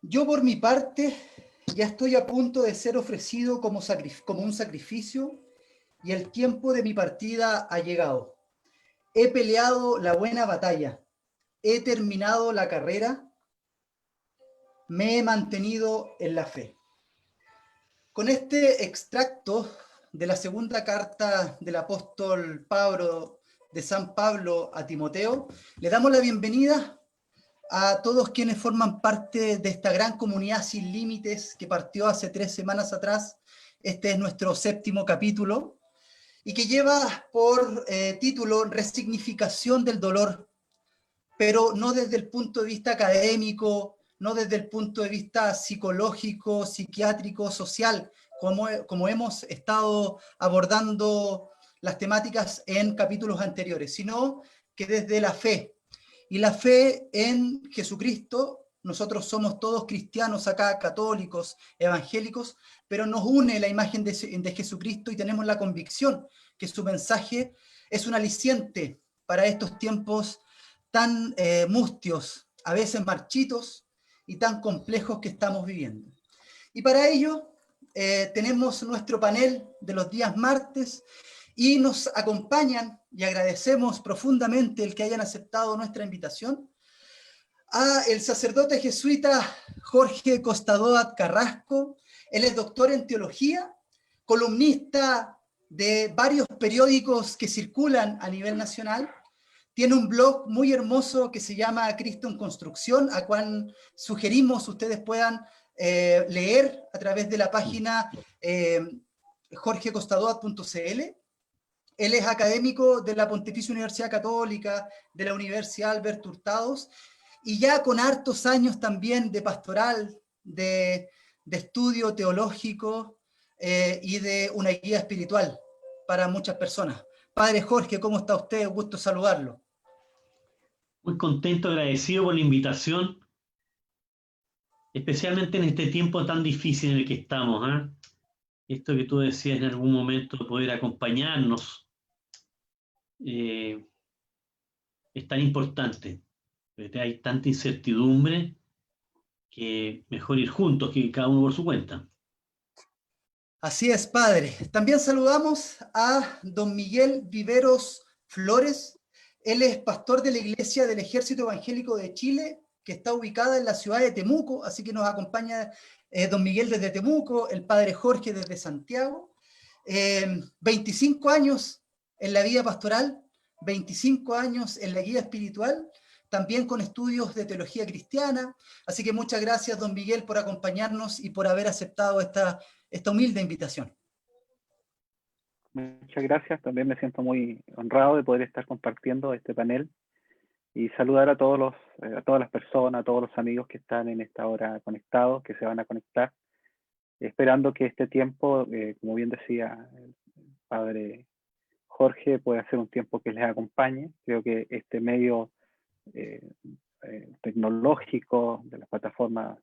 Yo por mi parte ya estoy a punto de ser ofrecido como un sacrificio y el tiempo de mi partida ha llegado. He peleado la buena batalla, he terminado la carrera, me he mantenido en la fe. Con este extracto de la segunda carta del apóstol Pablo, de San Pablo a Timoteo, le damos la bienvenida a todos quienes forman parte de esta gran comunidad sin límites que partió hace 3 semanas atrás. Este es nuestro 7º capítulo y que lleva por título Resignificación del dolor, pero no desde el punto de vista académico, no desde el punto de vista psicológico, psiquiátrico, social, como hemos estado abordando las temáticas en capítulos anteriores, sino que desde la fe. Y la fe en Jesucristo, nosotros somos todos cristianos acá, católicos, evangélicos, pero nos une la imagen de Jesucristo y tenemos la convicción que su mensaje es un aliciente para estos tiempos tan mustios, a veces marchitos y tan complejos que estamos viviendo. Y para ello tenemos nuestro panel de los días martes y nos acompañan, y agradecemos profundamente el que hayan aceptado nuestra invitación, a el sacerdote jesuita Jorge Costadoat Carrasco. Él es doctor en teología, columnista de varios periódicos que circulan a nivel nacional. Tiene un blog muy hermoso que se llama Cristo en Construcción, a cual sugerimos ustedes puedan leer a través de la página jorgecostadoat.cl. Él es académico de la Pontificia Universidad Católica, de la Universidad Alberto Hurtados, y ya con hartos años también de pastoral, de estudio teológico y de una guía espiritual para muchas personas. Padre Jorge, ¿cómo está usted? Gusto saludarlo. Muy contento, agradecido por la invitación, especialmente en este tiempo tan difícil en el que estamos, ¿eh? Esto que tú decías en algún momento, poder acompañarnos, es tan importante. Hay tanta incertidumbre que mejor ir juntos que cada uno por su cuenta. Así es, padre. También saludamos a don Miguel Viveros Flores. Él es pastor de la Iglesia del Ejército Evangélico de Chile, que está ubicada en la ciudad de Temuco, así que nos acompaña don Miguel desde Temuco, el padre Jorge desde Santiago. 25 años en la vida pastoral, 25 años en la guía espiritual, también con estudios de teología cristiana. Así que muchas gracias, don Miguel, por acompañarnos y por haber aceptado esta humilde invitación. Muchas gracias, también me siento muy honrado de poder estar compartiendo este panel y saludar a todas las personas, a todos los amigos que están en esta hora conectados, que se van a conectar, esperando que este tiempo, como bien decía el padre Jorge, pueda ser un tiempo que les acompañe. Creo que este medio tecnológico de las plataformas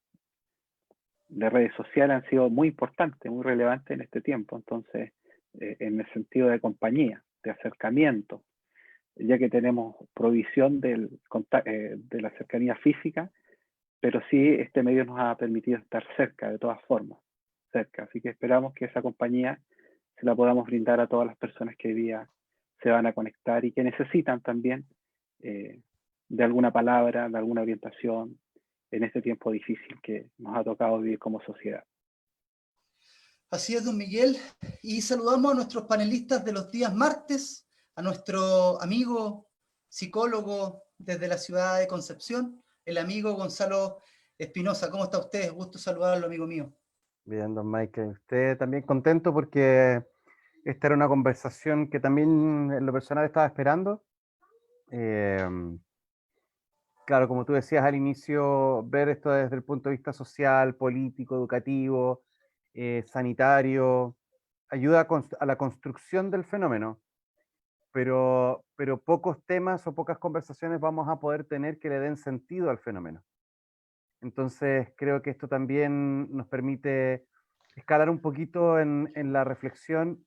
de redes sociales han sido muy importantes, muy relevantes en este tiempo. Entonces, en el sentido de compañía, de acercamiento, ya que tenemos provisión de la cercanía física, pero sí este medio nos ha permitido estar cerca de todas formas, cerca. Así que esperamos que esa compañía se la podamos brindar a todas las personas que hoy día se van a conectar y que necesitan también de alguna palabra, de alguna orientación en este tiempo difícil que nos ha tocado vivir como sociedad. Así es, don Miguel. Y saludamos a nuestros panelistas de los días martes, a nuestro amigo psicólogo desde la ciudad de Concepción, el amigo Gonzalo Espinosa. ¿Cómo está usted? Gusto saludarlo, amigo mío. Bien, don Michael. Usted también contento porque esta era una conversación que también en lo personal estaba esperando. Claro, como tú decías al inicio, ver esto desde el punto de vista social, político, educativo, sanitario, ayuda a la construcción del fenómeno, pero pocos temas o pocas conversaciones vamos a poder tener que le den sentido al fenómeno. Entonces creo que esto también nos permite escalar un poquito en la reflexión,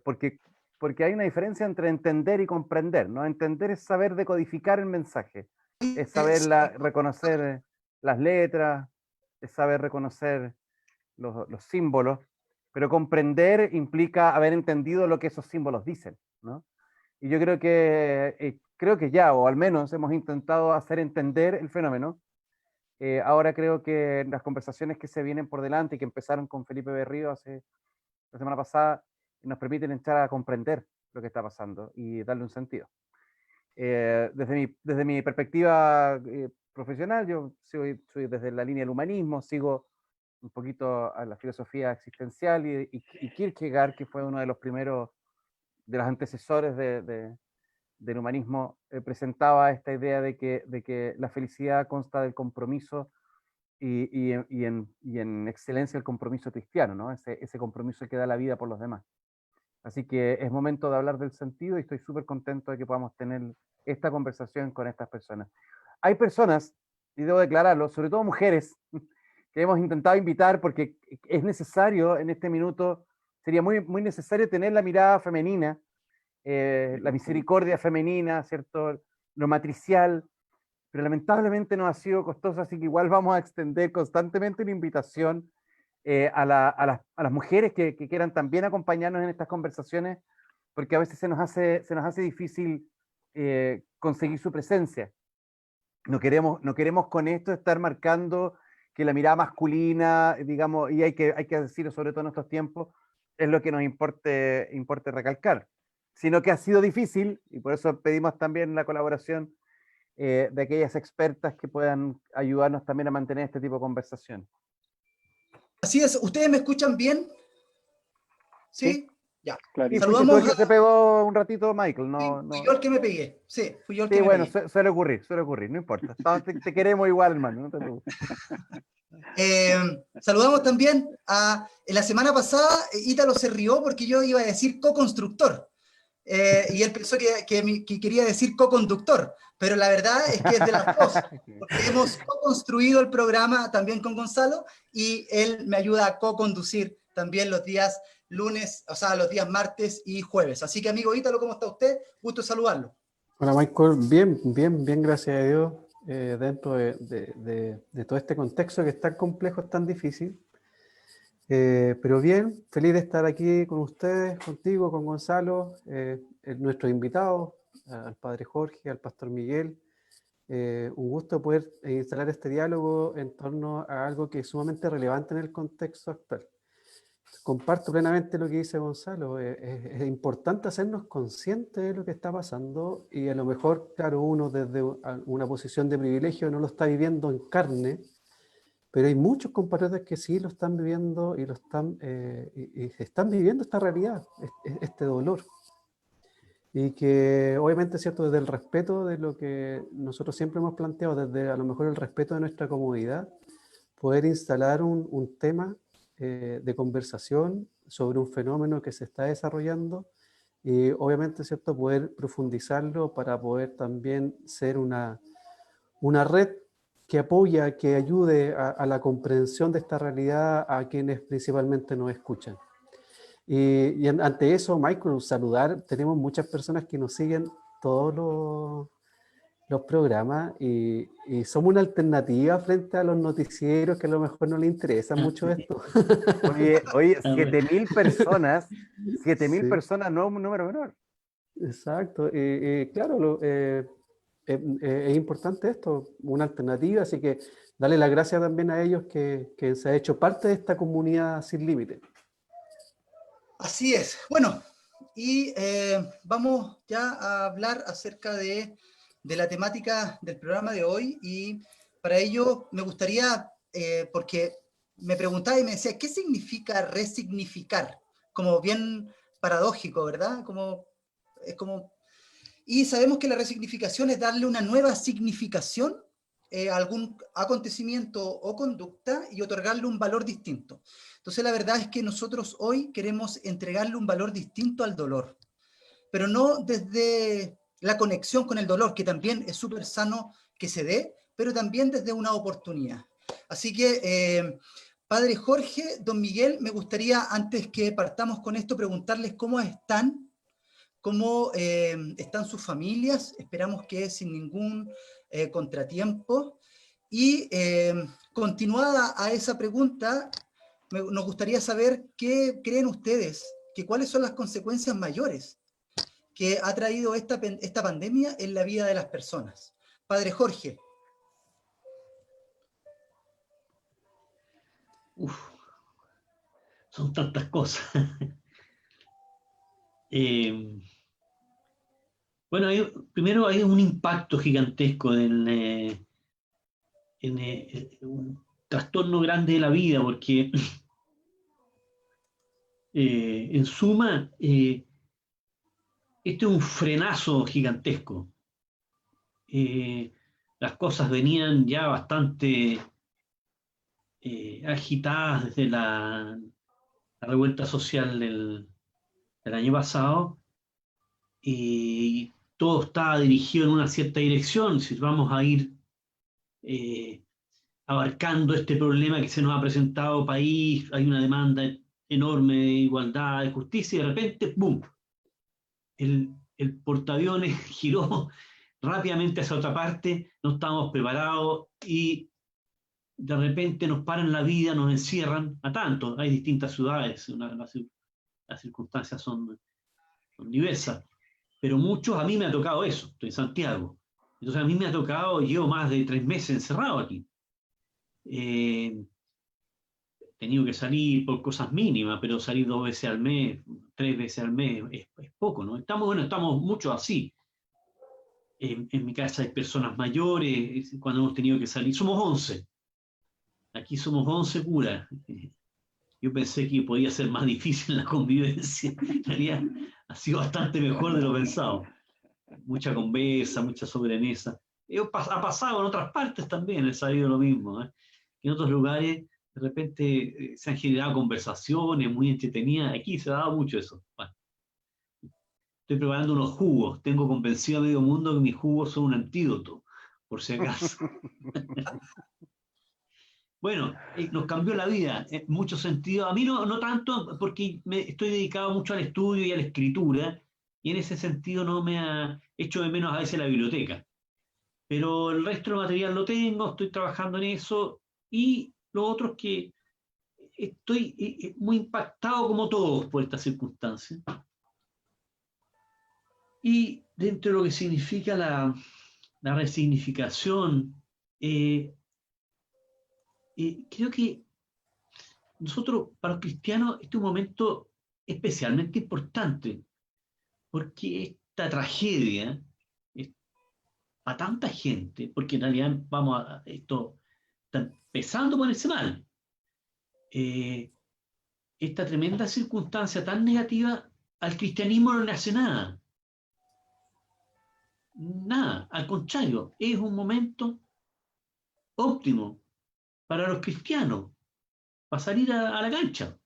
porque hay una diferencia entre entender y comprender, ¿no? Entender es saber decodificar el mensaje, es saber reconocer las letras, es saber reconocer los símbolos, pero comprender implica haber entendido lo que esos símbolos dicen, ¿no? Y yo creo que ya, o al menos hemos intentado hacer entender el fenómeno. Ahora creo que las conversaciones que se vienen por delante y que empezaron con Felipe Berrío la semana pasada, nos permiten entrar a comprender lo que está pasando y darle un sentido. Desde mi perspectiva profesional, yo soy desde la línea del humanismo, sigo un poquito a la filosofía existencial y Kierkegaard, que fue uno de los primeros, de los antecesores del humanismo, presentaba esta idea de que la felicidad consta del compromiso y en excelencia el compromiso cristiano, ¿no? Ese compromiso que da la vida por los demás. Así que es momento de hablar del sentido y estoy súper contento de que podamos tener esta conversación con estas personas. Hay personas, y debo declararlo, sobre todo mujeres, que hemos intentado invitar porque es necesario en este minuto, sería muy necesario tener la mirada femenina, la misericordia femenina, ¿cierto? Lo matricial, pero lamentablemente no ha sido costoso, así que igual vamos a extender constantemente una invitación a las mujeres que quieran también acompañarnos en estas conversaciones, porque a veces se nos hace difícil conseguir su presencia. No queremos con esto estar marcando que la mirada masculina, digamos, y hay que decirlo sobre todo en estos tiempos, es lo que nos importe recalcar, sino que ha sido difícil, y por eso pedimos también la colaboración de aquellas expertas que puedan ayudarnos también a mantener este tipo de conversación. Así es, ¿ustedes me escuchan bien? ¿Sí? Sí, Ya. claro. Y fuiste tú Saludamos el que se pegó un ratito, Michael. Sí, No, fui no. yo el que me pegué. Sí, fui yo el Sí, que me bueno, pegué. suele ocurrir, no importa. Te queremos igual, hermano, no te preocupes. Saludamos también en la semana pasada, Ítalo se rió porque yo iba a decir co-constructor. Y él pensó que quería decir co-conductor, pero la verdad es que es de las dos, porque hemos co-construido el programa también con Gonzalo y él me ayuda a co-conducir también los días lunes, o sea, los días martes y jueves. Así que, amigo Ítalo, ¿cómo está usted? Gusto saludarlo. Hola Michael, bien, gracias a Dios, dentro de todo este contexto que es tan complejo, es tan difícil, pero bien, feliz de estar aquí con ustedes, contigo, con Gonzalo, nuestros invitados, al padre Jorge, al pastor Miguel. Un gusto poder instalar este diálogo en torno a algo que es sumamente relevante en el contexto actual. Comparto plenamente lo que dice Gonzalo. Es importante hacernos conscientes de lo que está pasando y a lo mejor, claro, uno desde una posición de privilegio no lo está viviendo en carne, pero hay muchos compatriotas que sí lo están viviendo y están viviendo esta realidad, este dolor. Y que obviamente, ¿cierto?, desde el respeto de lo que nosotros siempre hemos planteado, desde a lo mejor el respeto de nuestra comodidad, poder instalar un tema de conversación sobre un fenómeno que se está desarrollando y obviamente, ¿cierto?, poder profundizarlo para poder también ser una red que apoya, que ayude a la comprensión de esta realidad a quienes principalmente nos escuchan. Y ante eso, Michael, saludar, tenemos muchas personas que nos siguen todos los programas y somos una alternativa frente a los noticieros que a lo mejor no les interesa mucho esto. Oye, 7.000 personas, 7.000 Sí. personas, no un número menor. Exacto, claro, es importante esto, una alternativa, así que darle las gracias también a ellos que se ha hecho parte de esta comunidad sin límite. Así es. Bueno, y vamos ya a hablar acerca de la temática del programa de hoy y para ello me gustaría, porque me preguntaba y me decía, ¿qué significa resignificar? Como bien paradójico, ¿verdad? Y sabemos que la resignificación es darle una nueva significación a algún acontecimiento o conducta y otorgarle un valor distinto. Entonces la verdad es que nosotros hoy queremos entregarle un valor distinto al dolor, pero no desde la conexión con el dolor, que también es súper sano que se dé, pero también desde una oportunidad. Así que, Padre Jorge, don Miguel, me gustaría, antes que partamos con esto, preguntarles cómo están. ¿Cómo están sus familias? Esperamos que sin ningún contratiempo. Y continuada a esa pregunta, nos gustaría saber qué creen ustedes, cuáles son las consecuencias mayores que ha traído esta pandemia en la vida de las personas. Padre Jorge. Son tantas cosas. Bueno, primero hay un impacto gigantesco en un trastorno grande de la vida, porque en suma, este es un frenazo gigantesco. Las cosas venían ya bastante agitadas desde la revuelta social del año pasado, y todo estaba dirigido en una cierta dirección. Si vamos a ir abarcando este problema que se nos ha presentado país, hay una demanda enorme de igualdad, de justicia, y de repente, ¡boom!, el portaaviones giró rápidamente hacia otra parte, no estábamos preparados y de repente nos paran la vida, nos encierran a tanto. Hay distintas ciudades, las circunstancias son diversas, pero muchos, a mí me ha tocado eso, estoy en Santiago, entonces a mí me ha tocado, llevo más de 3 meses encerrado aquí. He tenido que salir por cosas mínimas, pero salir 2 veces al mes, 3 veces al mes, es poco, ¿no? Estamos mucho así. En mi casa hay personas mayores, cuando hemos tenido que salir, somos 11. Aquí somos 11 curas. Yo pensé que podía ser más difícil la convivencia. En realidad ha sido bastante mejor de lo pensado. Mucha conversa, mucha sobremesa. Ha pasado en otras partes también, he sabido lo mismo. En otros lugares, de repente, se han generado conversaciones muy entretenidas. Aquí se ha dado mucho eso. Bueno, estoy preparando unos jugos. Tengo convencido a medio mundo que mis jugos son un antídoto, por si acaso. Bueno, nos cambió la vida en muchos sentidos. A mí no tanto, porque estoy dedicado mucho al estudio y a la escritura, y en ese sentido no me ha hecho de menos a veces la biblioteca. Pero el resto del material lo tengo, estoy trabajando en eso, y lo otro es que estoy muy impactado como todos por estas circunstancias. Y dentro de lo que significa la resignificación, creo que nosotros, para los cristianos, este es un momento especialmente importante, porque esta tragedia, para tanta gente, porque en realidad esto está empezando a ponerse mal, esta tremenda circunstancia tan negativa, al cristianismo no le hace nada. Nada, al contrario, es un momento óptimo para los cristianos, para salir a la cancha.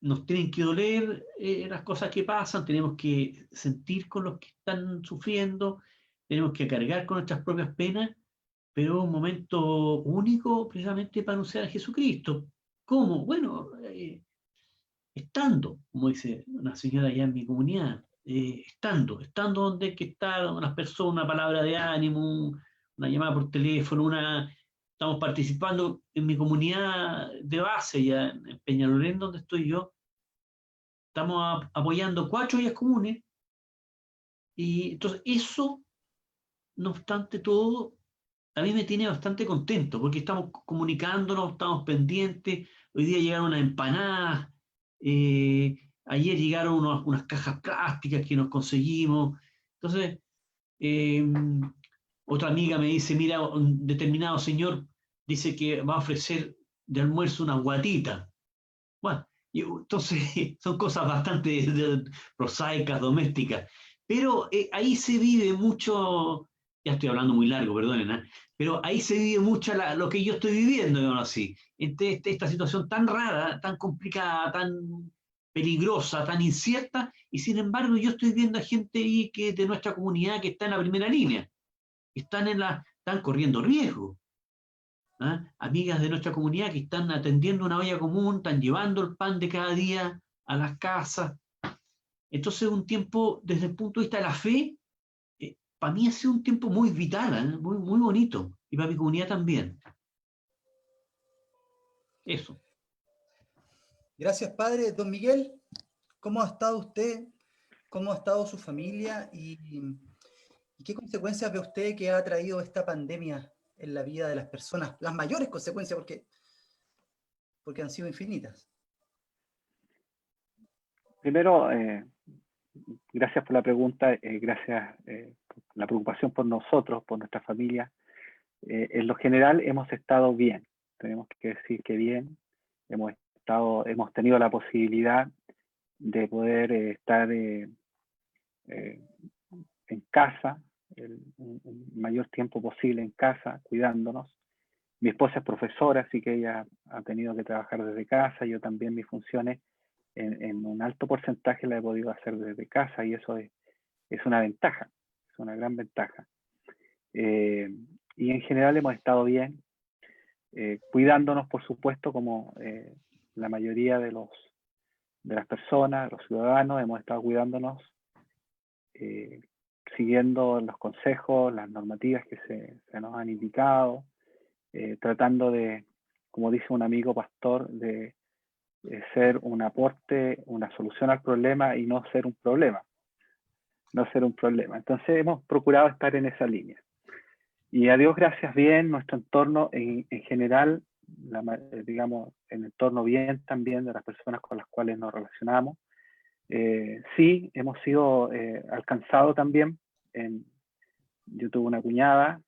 Nos tienen que doler las cosas que pasan, tenemos que sentir con los que están sufriendo, tenemos que cargar con nuestras propias penas, pero es un momento único precisamente para anunciar a Jesucristo. ¿Cómo? Bueno, estando, como dice una señora allá en mi comunidad, estando donde hay que estar, unas personas, una palabra de ánimo, una llamada por teléfono, estamos participando en mi comunidad de base, ya en Peñalolén, donde estoy yo, estamos apoyando 4 ollas comunes, y entonces eso, no obstante todo, a mí me tiene bastante contento, porque estamos comunicándonos, estamos pendientes. Hoy día llegaron unas empanadas, ayer llegaron unas cajas plásticas que nos conseguimos. Entonces, otra amiga me dice, mira, un determinado señor dice que va a ofrecer de almuerzo una guatita. Bueno, entonces son cosas bastante prosaicas, domésticas, pero ahí se vive mucho, ya estoy hablando muy largo, perdonen, pero ahí se vive mucho lo que yo estoy viviendo, digamos así, esta situación tan rara, tan complicada, tan peligrosa, tan incierta, y sin embargo yo estoy viendo a gente ahí que de nuestra comunidad que está en la primera línea, están corriendo riesgo. Amigas de nuestra comunidad que están atendiendo una olla común, están llevando el pan de cada día a las casas. Entonces, un tiempo, desde el punto de vista de la fe, para mí ha sido un tiempo muy vital, ¿eh? Muy, muy bonito, y para mi comunidad también. Eso. Gracias, padre. Don Miguel, ¿cómo ha estado usted? ¿Cómo ha estado su familia? ¿Y qué consecuencias ve usted que ha traído esta pandemia en la vida de las personas? Las mayores consecuencias, porque han sido infinitas. Primero, gracias por la pregunta, gracias por la preocupación por nosotros, por nuestra familia. En lo general hemos estado bien, tenemos que decir que bien. Hemos tenido la posibilidad de poder estar en casa el mayor tiempo posible en casa, cuidándonos. Mi esposa es profesora, así que ella ha tenido que trabajar desde casa. Yo también mis funciones en un alto porcentaje la he podido hacer desde casa, y eso es una ventaja, es una gran ventaja. Y en general hemos estado bien, cuidándonos, por supuesto, como la mayoría de las personas, los ciudadanos, hemos estado cuidándonos, siguiendo los consejos, las normativas que se nos han indicado, tratando de, como dice un amigo pastor, de ser un aporte, una solución al problema y no ser un problema. No ser un problema. Entonces hemos procurado estar en esa línea. Y a Dios gracias, bien, nuestro entorno en general, digamos, el entorno bien también de las personas con las cuales nos relacionamos. Sí, hemos sido alcanzados también. Yo tuve una cuñada,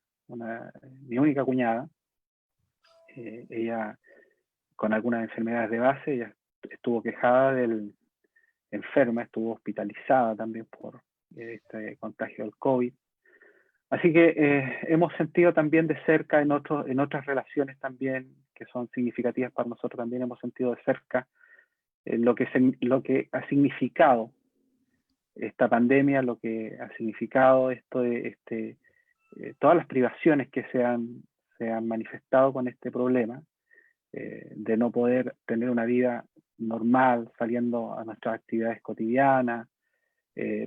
mi única cuñada, ella con algunas enfermedades de base, ella estuvo quejada enferma, estuvo hospitalizada también por este contagio del COVID. Así que hemos sentido también de cerca en otras relaciones también que son significativas para nosotros, también hemos sentido de cerca lo que ha significado esta pandemia, lo que ha significado todas las privaciones que se han manifestado con este problema, de no poder tener una vida normal, saliendo a nuestras actividades cotidianas,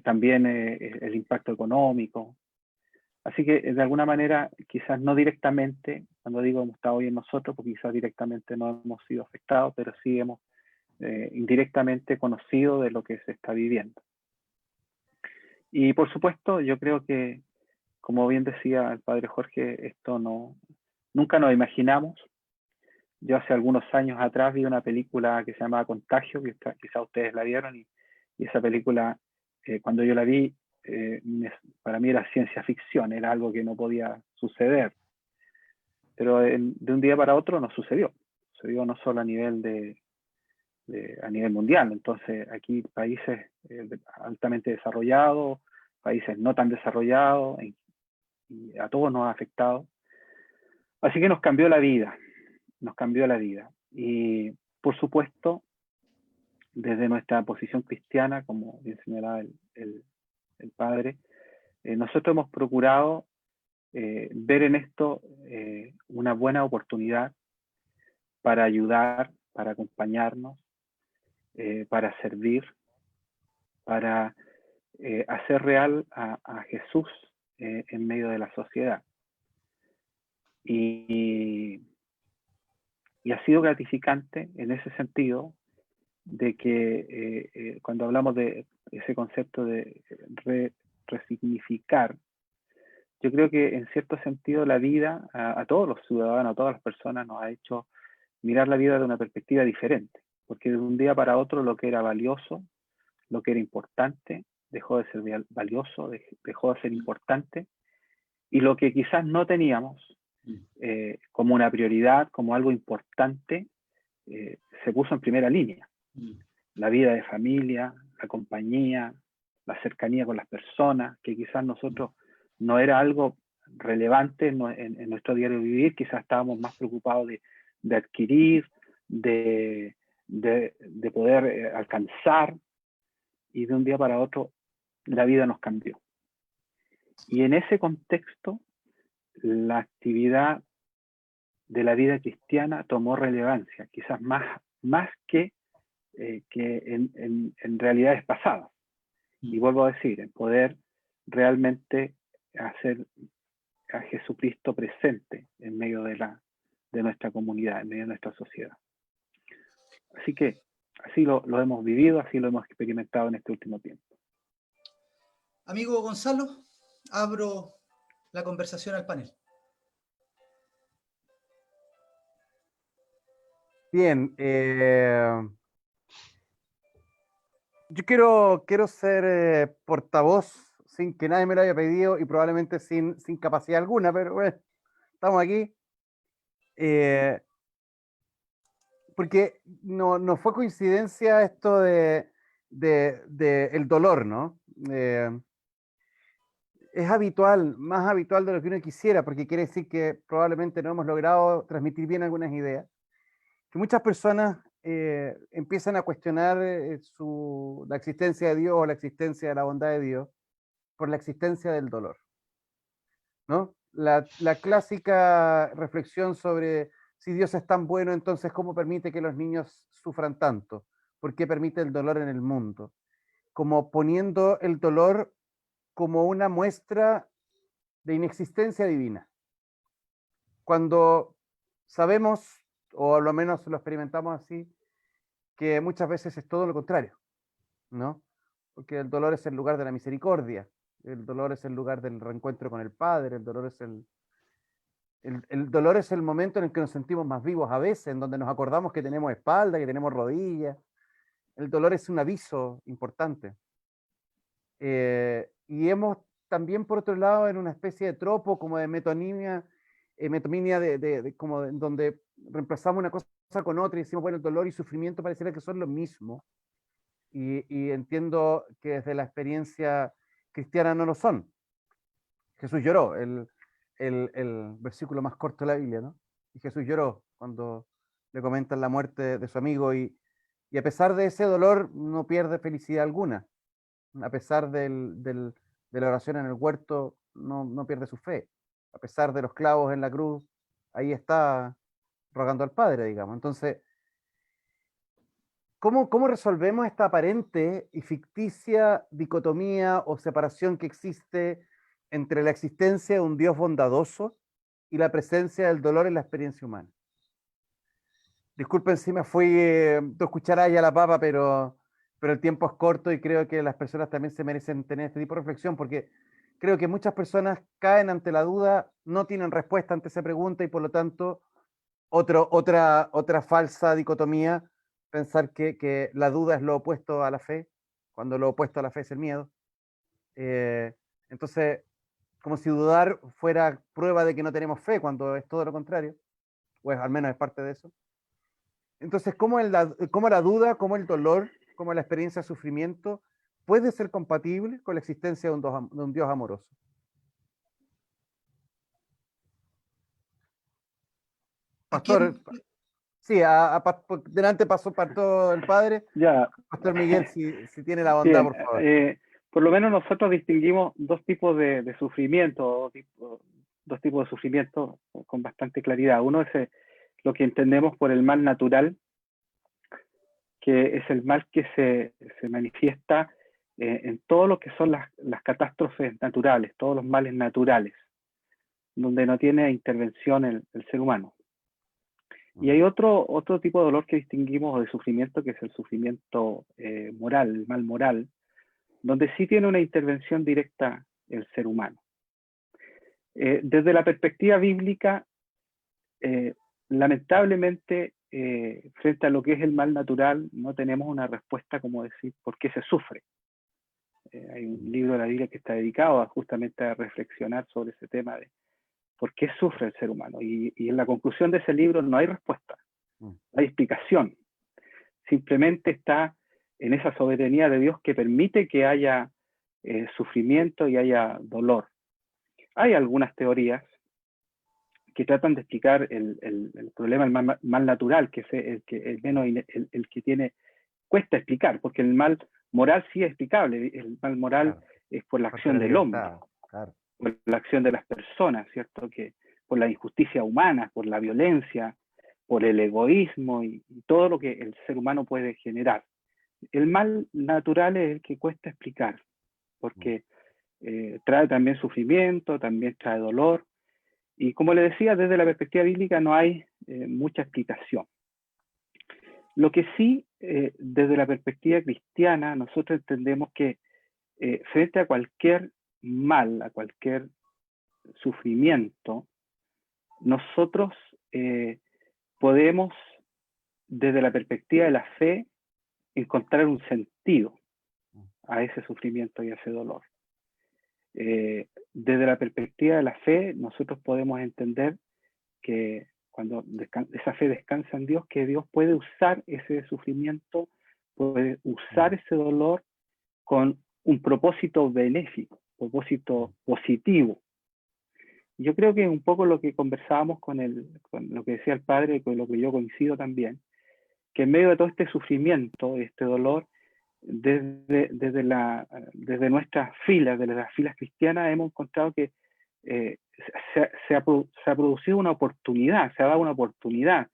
también el impacto económico. Así que de alguna manera, quizás no directamente, cuando digo hemos estado bien nosotros, porque quizás directamente no hemos sido afectados, pero sí hemos indirectamente conocido de lo que se está viviendo. Y por supuesto, yo creo que, como bien decía el padre Jorge, esto nunca nos imaginamos. Yo hace algunos años atrás vi una película que se llamaba Contagio, que quizás ustedes la vieron, y esa película, cuando yo la vi, para mí era ciencia ficción, era algo que no podía suceder. Pero de un día para otro no sucedió. Sucedió no solo a nivel a nivel mundial. Entonces aquí países altamente desarrollados, países no tan desarrollados, y a todos nos ha afectado. Así que nos cambió la vida. Nos cambió la vida. Y por supuesto, desde nuestra posición cristiana, como bien señalaba el padre, nosotros hemos procurado ver en esto una buena oportunidad para ayudar, para acompañarnos, para servir, para hacer real a Jesús en medio de la sociedad. Y ha sido gratificante en ese sentido, de que cuando hablamos de ese concepto de resignificar, yo creo que en cierto sentido la vida a todos los ciudadanos, a todas las personas, nos ha hecho mirar la vida de una perspectiva diferente, porque de un día para otro lo que era valioso, lo que era importante, dejó de ser valioso, dejó de ser importante, y lo que quizás no teníamos como una prioridad, como algo importante, se puso en primera línea. La vida de familia, la compañía, la cercanía con las personas, que quizás nosotros no era algo relevante en nuestro diario vivir, quizás estábamos más preocupados de adquirir, de poder alcanzar, y de un día para otro la vida nos cambió. Y en ese contexto, la actividad de la vida cristiana tomó relevancia, quizás más que en realidades pasadas. Y vuelvo a decir, el poder realmente hacer a Jesucristo presente en medio de nuestra comunidad, en medio de nuestra sociedad. Así que así lo hemos vivido, así lo hemos experimentado en este último tiempo. Amigo Gonzalo, abro la conversación al panel. Bien, yo quiero ser portavoz sin que nadie me lo haya pedido y probablemente sin capacidad alguna, pero bueno, estamos aquí. Porque no fue coincidencia esto de el dolor, ¿no? Es habitual, más habitual de lo que uno quisiera, porque quiere decir que probablemente no hemos logrado transmitir bien algunas ideas. Que muchas personas empiezan a cuestionar la existencia de Dios o la existencia de la bondad de Dios por la existencia del dolor, ¿no? La clásica reflexión sobre si Dios es tan bueno, entonces ¿cómo permite que los niños sufran tanto? ¿Por qué permite el dolor en el mundo? Como poniendo el dolor como una muestra de inexistencia divina. Cuando sabemos, o al menos lo experimentamos así, que muchas veces es todo lo contrario, ¿no? Porque el dolor es el lugar de la misericordia, el dolor es el lugar del reencuentro con el Padre, el dolor es el dolor es el momento en el que nos sentimos más vivos a veces, en donde nos acordamos que tenemos espalda, que tenemos rodillas. El dolor es un aviso importante. Y hemos también, por otro lado, en una especie de tropo como de metonimia como en donde reemplazamos una cosa con otra y decimos, bueno, el dolor y sufrimiento pareciera que son lo mismo. Y entiendo que desde la experiencia cristiana no lo son. Jesús lloró, el versículo más corto de la Biblia, ¿no? Y Jesús lloró cuando le comentan la muerte de su amigo y a pesar de ese dolor no pierde felicidad alguna. A pesar de la oración en el huerto, no pierde su fe. A pesar de los clavos en la cruz, ahí está rogando al Padre, digamos. Entonces, ¿cómo resolvemos esta aparente y ficticia dicotomía o separación que existe entre la existencia de un Dios bondadoso y la presencia del dolor en la experiencia humana? Disculpen si me fui 2 cucharadas a la papa, pero el tiempo es corto y creo que las personas también se merecen tener este tipo de reflexión, porque creo que muchas personas caen ante la duda, no tienen respuesta ante esa pregunta y por lo tanto otra falsa dicotomía, pensar que la duda es lo opuesto a la fe, cuando lo opuesto a la fe es el miedo. Entonces, como si dudar fuera prueba de que no tenemos fe, cuando es todo lo contrario, pues al menos es parte de eso. Entonces, ¿cómo la duda, cómo el dolor, cómo la experiencia de sufrimiento puede ser compatible con la existencia de un Dios amoroso? Pastor, sí, delante partó el Padre. Ya. Pastor Miguel, si tiene la bondad, por favor. Por lo menos nosotros distinguimos dos tipos de sufrimiento, dos tipos de sufrimiento con bastante claridad. Uno es lo que entendemos por el mal natural, que es el mal que se manifiesta en todo lo que son las catástrofes naturales, todos los males naturales, donde no tiene intervención el ser humano. Y hay otro tipo de dolor que distinguimos, o de sufrimiento, que es el sufrimiento moral, el mal moral, donde sí tiene una intervención directa el ser humano. Desde la perspectiva bíblica, lamentablemente, frente a lo que es el mal natural, no tenemos una respuesta como decir por qué se sufre. Hay un libro de la Biblia que está dedicado justamente a reflexionar sobre ese tema de por qué sufre el ser humano. Y en la conclusión de ese libro no hay respuesta, no hay explicación. Simplemente está en esa soberanía de Dios que permite que haya sufrimiento y haya dolor. Hay algunas teorías que tratan de explicar el problema del mal natural, que es el que cuesta explicar, porque el mal moral sí es explicable. El mal moral es por la acción del hombre, por la acción de las personas, ¿cierto? Por la injusticia humana, por la violencia, por el egoísmo y todo lo que el ser humano puede generar. El mal natural es el que cuesta explicar, porque trae también sufrimiento, también trae dolor. Y como le decía, desde la perspectiva bíblica no hay mucha explicación. Lo que sí, desde la perspectiva cristiana, nosotros entendemos que frente a cualquier mal, a cualquier sufrimiento, nosotros podemos, desde la perspectiva de la fe, encontrar un sentido a ese sufrimiento y a ese dolor. Desde la perspectiva de la fe, nosotros podemos entender que cuando esa fe descansa en Dios, que Dios puede usar ese sufrimiento, puede usar ese dolor con un propósito benéfico, propósito positivo. Yo creo que un poco lo que conversábamos con lo que decía el padre, con lo que yo coincido también, que en medio de todo este sufrimiento, este dolor, desde nuestras filas, desde las filas cristianas, hemos encontrado que se ha producido una oportunidad, se ha dado una oportunidad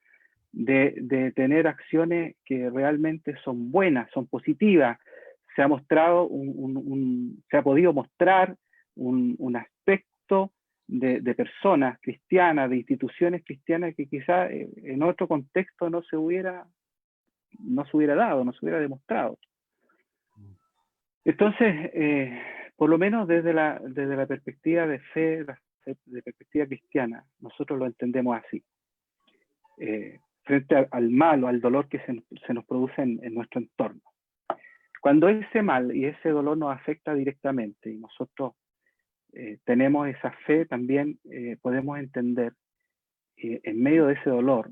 de tener acciones que realmente son buenas, son positivas. Se ha mostrado, se ha podido mostrar un aspecto de personas cristianas, de instituciones cristianas que quizá en otro contexto no se hubiera dado, no se hubiera demostrado. Entonces, por lo menos desde la perspectiva de fe, de perspectiva cristiana, nosotros lo entendemos así. Frente al mal o al dolor que se nos produce en nuestro entorno. Cuando ese mal y ese dolor nos afecta directamente y nosotros tenemos esa fe, también podemos entender en medio de ese dolor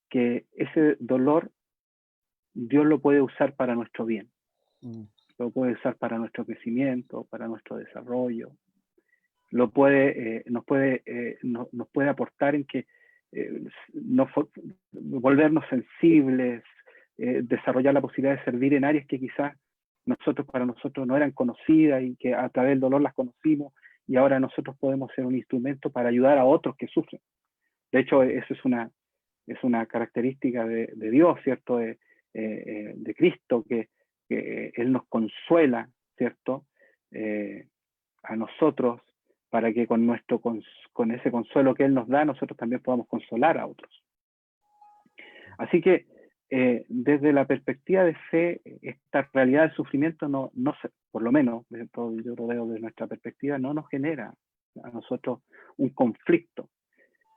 que ese dolor Dios lo puede usar para nuestro bien. Lo puede usar para nuestro crecimiento, para nuestro desarrollo. Nos puede aportar en que volvernos sensibles, desarrollar la posibilidad de servir en áreas que quizás para nosotros no eran conocidas y que a través del dolor las conocimos y ahora nosotros podemos ser un instrumento para ayudar a otros que sufren. De hecho, eso es una característica de Dios, ¿cierto? De Cristo, que Él nos consuela, ¿cierto? A nosotros, para que con ese consuelo que Él nos da, nosotros también podamos consolar a otros. Así que, desde la perspectiva de fe, esta realidad del sufrimiento, por lo menos, yo lo veo desde nuestra perspectiva, no nos genera a nosotros un conflicto.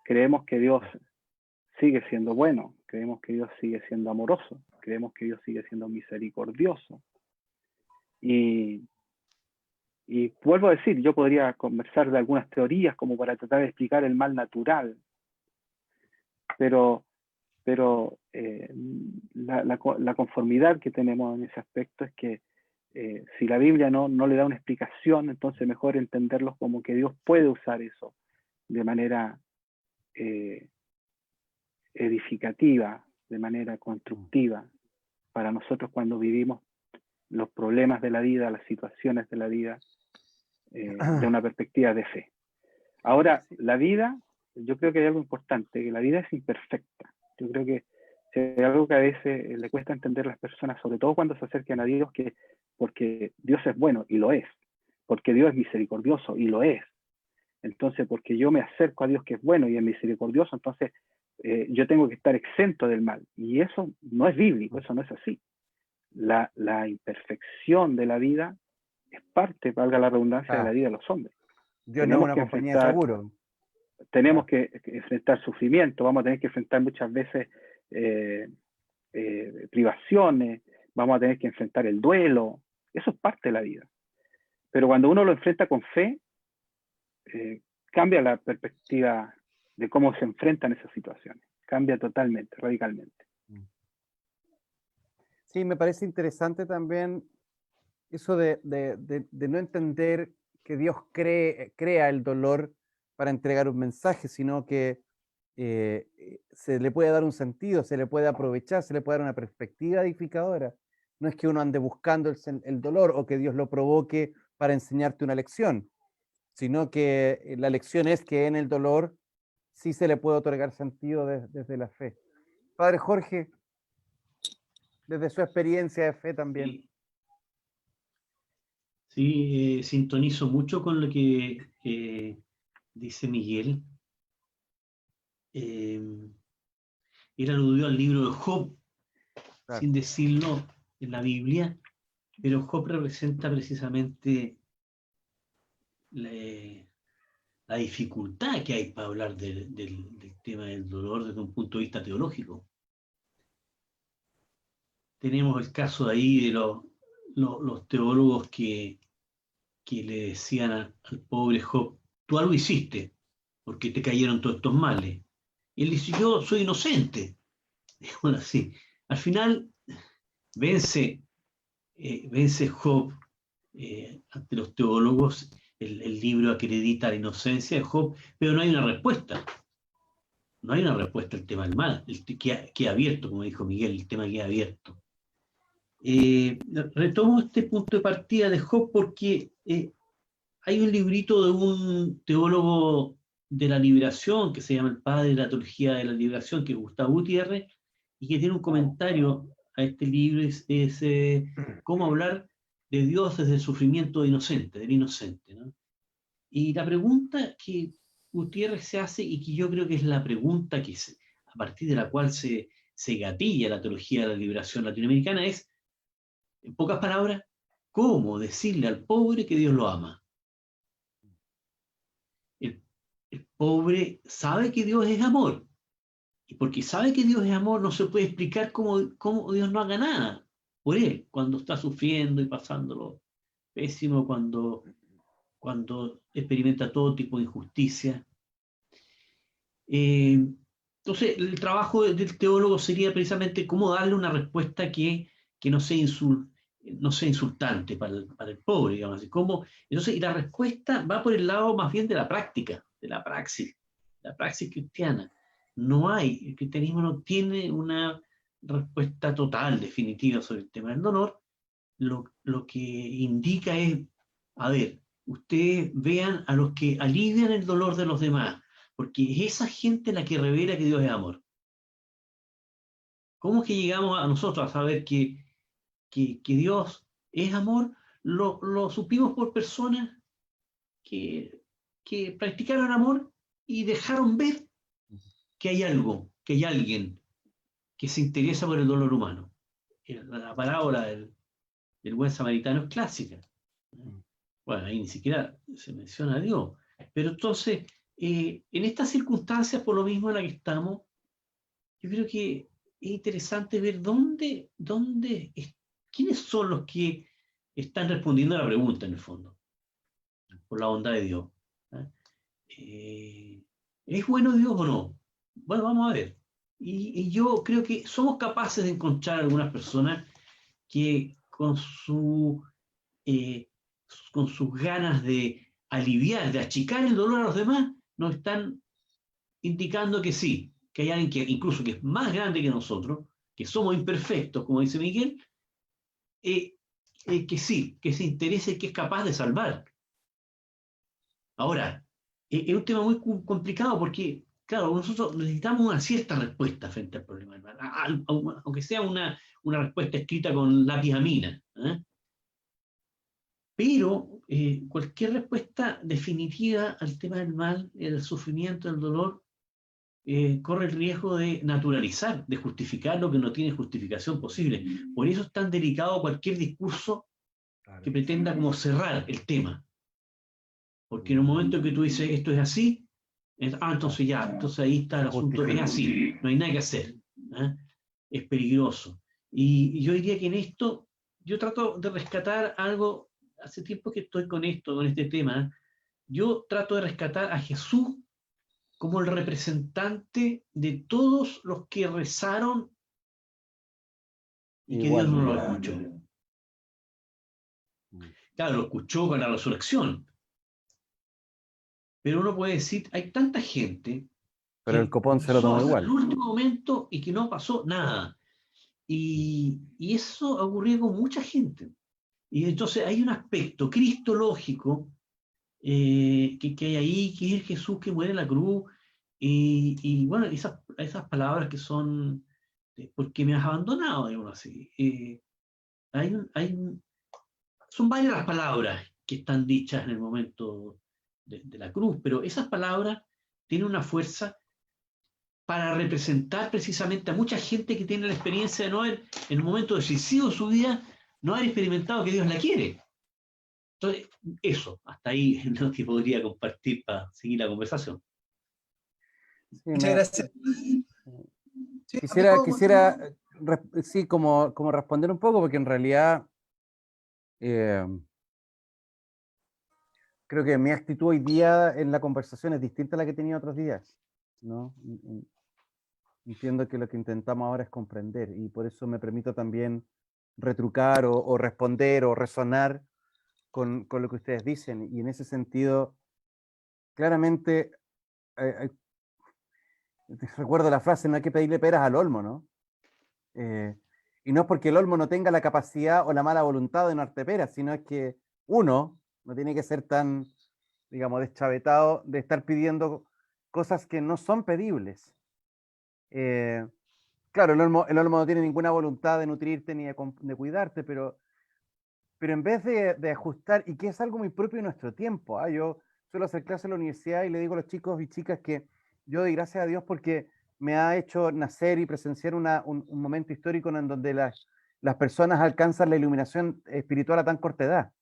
Creemos que Dios sigue siendo bueno, creemos que Dios sigue siendo amoroso, creemos que Dios sigue siendo misericordioso. Y vuelvo a decir, yo podría conversar de algunas teorías como para tratar de explicar el mal natural, pero la conformidad que tenemos en ese aspecto es que si la Biblia no le da una explicación, entonces mejor entenderlos como que Dios puede usar eso de manera edificativa, de manera constructiva, para nosotros cuando vivimos los problemas de la vida, las situaciones de la vida, de una perspectiva de fe. Ahora, la vida, yo creo que hay algo importante, que la vida es imperfecta. Yo creo que hay algo que a veces le cuesta entender a las personas, sobre todo cuando se acercan a Dios, porque Dios es bueno, y lo es. Porque Dios es misericordioso, y lo es. Entonces, porque yo me acerco a Dios que es bueno y es misericordioso, entonces yo tengo que estar exento del mal. Y eso no es bíblico, eso no es así. La imperfección de la vida es parte, valga la redundancia, de la vida de los hombres. Dios no es una compañía de seguro. Tenemos que enfrentar sufrimiento, vamos a tener que enfrentar muchas veces privaciones, vamos a tener que enfrentar el duelo, eso es parte de la vida. Pero cuando uno lo enfrenta con fe, cambia la perspectiva de cómo se enfrentan esas situaciones, cambia totalmente, radicalmente. Sí, me parece interesante también eso de no entender que Dios crea el dolor para entregar un mensaje, sino que se le puede dar un sentido, se le puede aprovechar, se le puede dar una perspectiva edificadora. No es que uno ande buscando el dolor o que Dios lo provoque para enseñarte una lección, sino que la lección es que en el dolor sí se le puede otorgar sentido desde la fe. Padre Jorge, desde su experiencia de fe también. Sí, sintonizo mucho con lo que dice Miguel. Él aludió al libro de Job, Claro. sin decirlo en la Biblia, pero Job representa precisamente la dificultad que hay para hablar del tema del dolor desde un punto de vista teológico. Tenemos el caso ahí de los teólogos que le decían al pobre Job: tú algo hiciste, porque te cayeron todos estos males. Y él dice: yo soy inocente. Bueno, así. Al final vence Job ante los teólogos. El libro acredita la inocencia de Job, pero no hay una respuesta. No hay una respuesta al tema del mal. Queda abierto, como dijo Miguel, el tema queda abierto. Retomo este punto de partida de Job porque hay un librito de un teólogo de la liberación que se llama el padre de la teología de la liberación, que es Gustavo Gutiérrez, y que tiene un comentario a este libro, es cómo hablar de Dios desde el sufrimiento inocente, del inocente, ¿no? Y la pregunta que Gutiérrez se hace, y que yo creo que es la pregunta a partir de la cual se gatilla la teología de la liberación latinoamericana, es, en pocas palabras, ¿cómo decirle al pobre que Dios lo ama? El pobre sabe que Dios es amor, y porque sabe que Dios es amor no se puede explicar cómo Dios no haga nada por él cuando está sufriendo y pasándolo pésimo, cuando experimenta todo tipo de injusticia. Entonces, el trabajo del teólogo sería precisamente cómo darle una respuesta que no sea insultante para el pobre, digamos así. Entonces, y la respuesta va por el lado más bien de la práctica, de la praxis cristiana. El cristianismo no tiene una respuesta total, definitiva sobre el tema del dolor. Lo que indica es, a ver, ustedes vean a los que alivian el dolor de los demás, porque es esa gente la que revela que Dios es amor. ¿Cómo es que llegamos a nosotros a saber que Dios es amor? Lo supimos por personas que practicaron amor y dejaron ver que hay algo, que hay alguien que se interesa por el dolor humano. La parábola del buen samaritano es clásica. Bueno, ahí ni siquiera se menciona a Dios. Pero entonces, en estas circunstancias, por lo mismo en la que estamos, yo creo que es interesante ver quiénes son los que están respondiendo a la pregunta, en el fondo, por la bondad de Dios. ¿Es bueno Dios o no? Bueno, vamos a ver. Y yo creo que somos capaces de encontrar algunas personas que con sus ganas de aliviar, de achicar el dolor a los demás, nos están indicando que sí, que hay alguien que incluso que es más grande que nosotros, que somos imperfectos, como dice Miguel, que sí, que se interesa y que es capaz de salvar. Ahora, es un tema muy complicado porque, claro, nosotros necesitamos una cierta respuesta frente al problema del mal, aunque sea una respuesta escrita con lápiz a mina, ¿eh? Pero cualquier respuesta definitiva al tema del mal, el sufrimiento, el dolor, corre el riesgo de naturalizar, de justificar lo que no tiene justificación posible. Por eso es tan delicado cualquier discurso que pretenda como cerrar el tema. Porque en el momento que tú dices esto es así, entonces ahí está el asunto, es así, no hay nada que hacer, ¿eh? Es peligroso. Y yo diría que en esto, yo trato de rescatar algo, hace tiempo que estoy con este tema, yo trato de rescatar a Jesús como el representante de todos los que rezaron y que Dios no lo escuchó. Claro, lo escuchó con la resurrección. Pero uno puede decir, hay tanta gente. Pero el copón se lo tomó igual. En el último momento y que no pasó nada. Y eso ocurrió con mucha gente. Y entonces hay un aspecto cristológico que hay ahí, que es el Jesús que muere en la cruz. Y bueno, esas palabras que son, ¿por qué me has abandonado? Digamos así. son varias las palabras que están dichas en el momento de la cruz, pero esas palabras tienen una fuerza para representar precisamente a mucha gente que tiene la experiencia de no haber, en un momento decisivo de su vida, no haber experimentado que Dios la quiere. Entonces, eso, hasta ahí es lo que podría compartir para seguir la conversación. Sí, Muchas gracias. Sí, quisiera sí, como responder un poco, porque en realidad creo que mi actitud hoy día en la conversación es distinta a la que tenía otros días, ¿no? Entiendo que lo que intentamos ahora es comprender, y por eso me permito también retrucar o responder o resonar con lo que ustedes dicen. Y en ese sentido, claramente, recuerdo la frase, no hay que pedirle peras al olmo, ¿no? Y no es porque el olmo no tenga la capacidad o la mala voluntad de no darte peras, sino es que uno no tiene que ser tan, digamos, deschavetado de estar pidiendo cosas que no son pedibles. Claro, el olmo no tiene ninguna voluntad de nutrirte ni de cuidarte, pero en vez de ajustar, y que es algo muy propio de nuestro tiempo, yo suelo hacer clases en la universidad y le digo a los chicos y chicas que yo doy gracias a Dios porque me ha hecho nacer y presenciar un momento histórico en donde las personas alcanzan la iluminación espiritual a tan corta edad.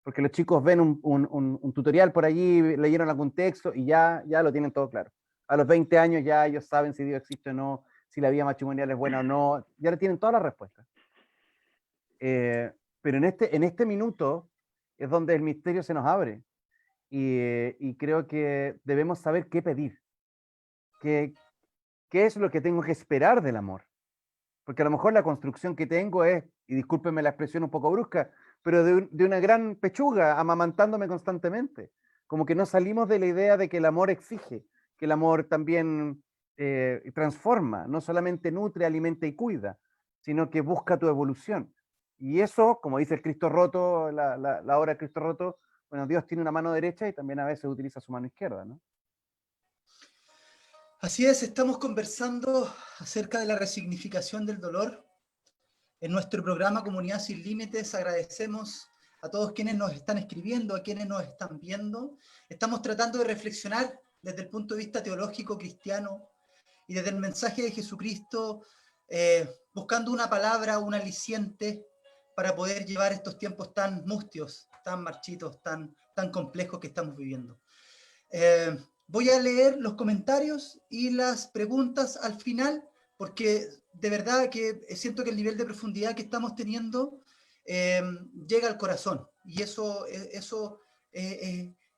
Porque los chicos ven un tutorial por allí, leyeron algún texto y ya lo tienen todo claro. A los 20 años ya ellos saben si Dios existe o no, si la vida matrimonial es buena o no, ya le tienen todas las respuestas. Pero en este minuto es donde el misterio se nos abre y creo que debemos saber qué pedir, qué es lo que tengo que esperar del amor. Porque a lo mejor la construcción que tengo es, y discúlpenme la expresión un poco brusca, pero de una gran pechuga, amamantándome constantemente. Como que no salimos de la idea de que el amor exige, que el amor también transforma, no solamente nutre, alimenta y cuida, sino que busca tu evolución. Y eso, como dice el Cristo roto, la obra del Cristo roto, bueno, Dios tiene una mano derecha y también a veces utiliza su mano izquierda, ¿no? Así es, estamos conversando acerca de la resignificación del dolor. En nuestro programa Comunidad Sin Límites agradecemos a todos quienes nos están escribiendo, a quienes nos están viendo. Estamos tratando de reflexionar desde el punto de vista teológico cristiano y desde el mensaje de Jesucristo, buscando una palabra, un aliciente para poder llevar estos tiempos tan mustios, tan marchitos, tan complejos que estamos viviendo. Voy a leer los comentarios y las preguntas al final, porque de verdad que siento que el nivel de profundidad que estamos teniendo llega al corazón, y eso es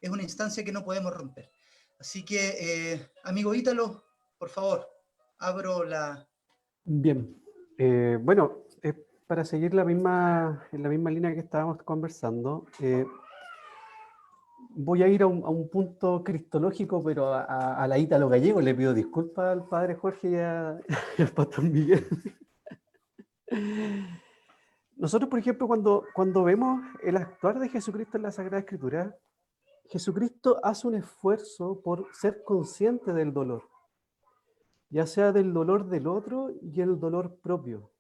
una instancia que no podemos romper. Así que, amigo Ítalo, por favor, abro la... Bien. Bueno, para seguir en la misma línea que estábamos conversando, voy a ir a un punto cristológico, pero a la Ítalo Gallego. Le pido disculpas al padre Jorge y al pastor Miguel. Nosotros, por ejemplo, cuando vemos el actuar de Jesucristo en la Sagrada Escritura, Jesucristo hace un esfuerzo por ser consciente del dolor, ya sea del dolor del otro y el dolor propio.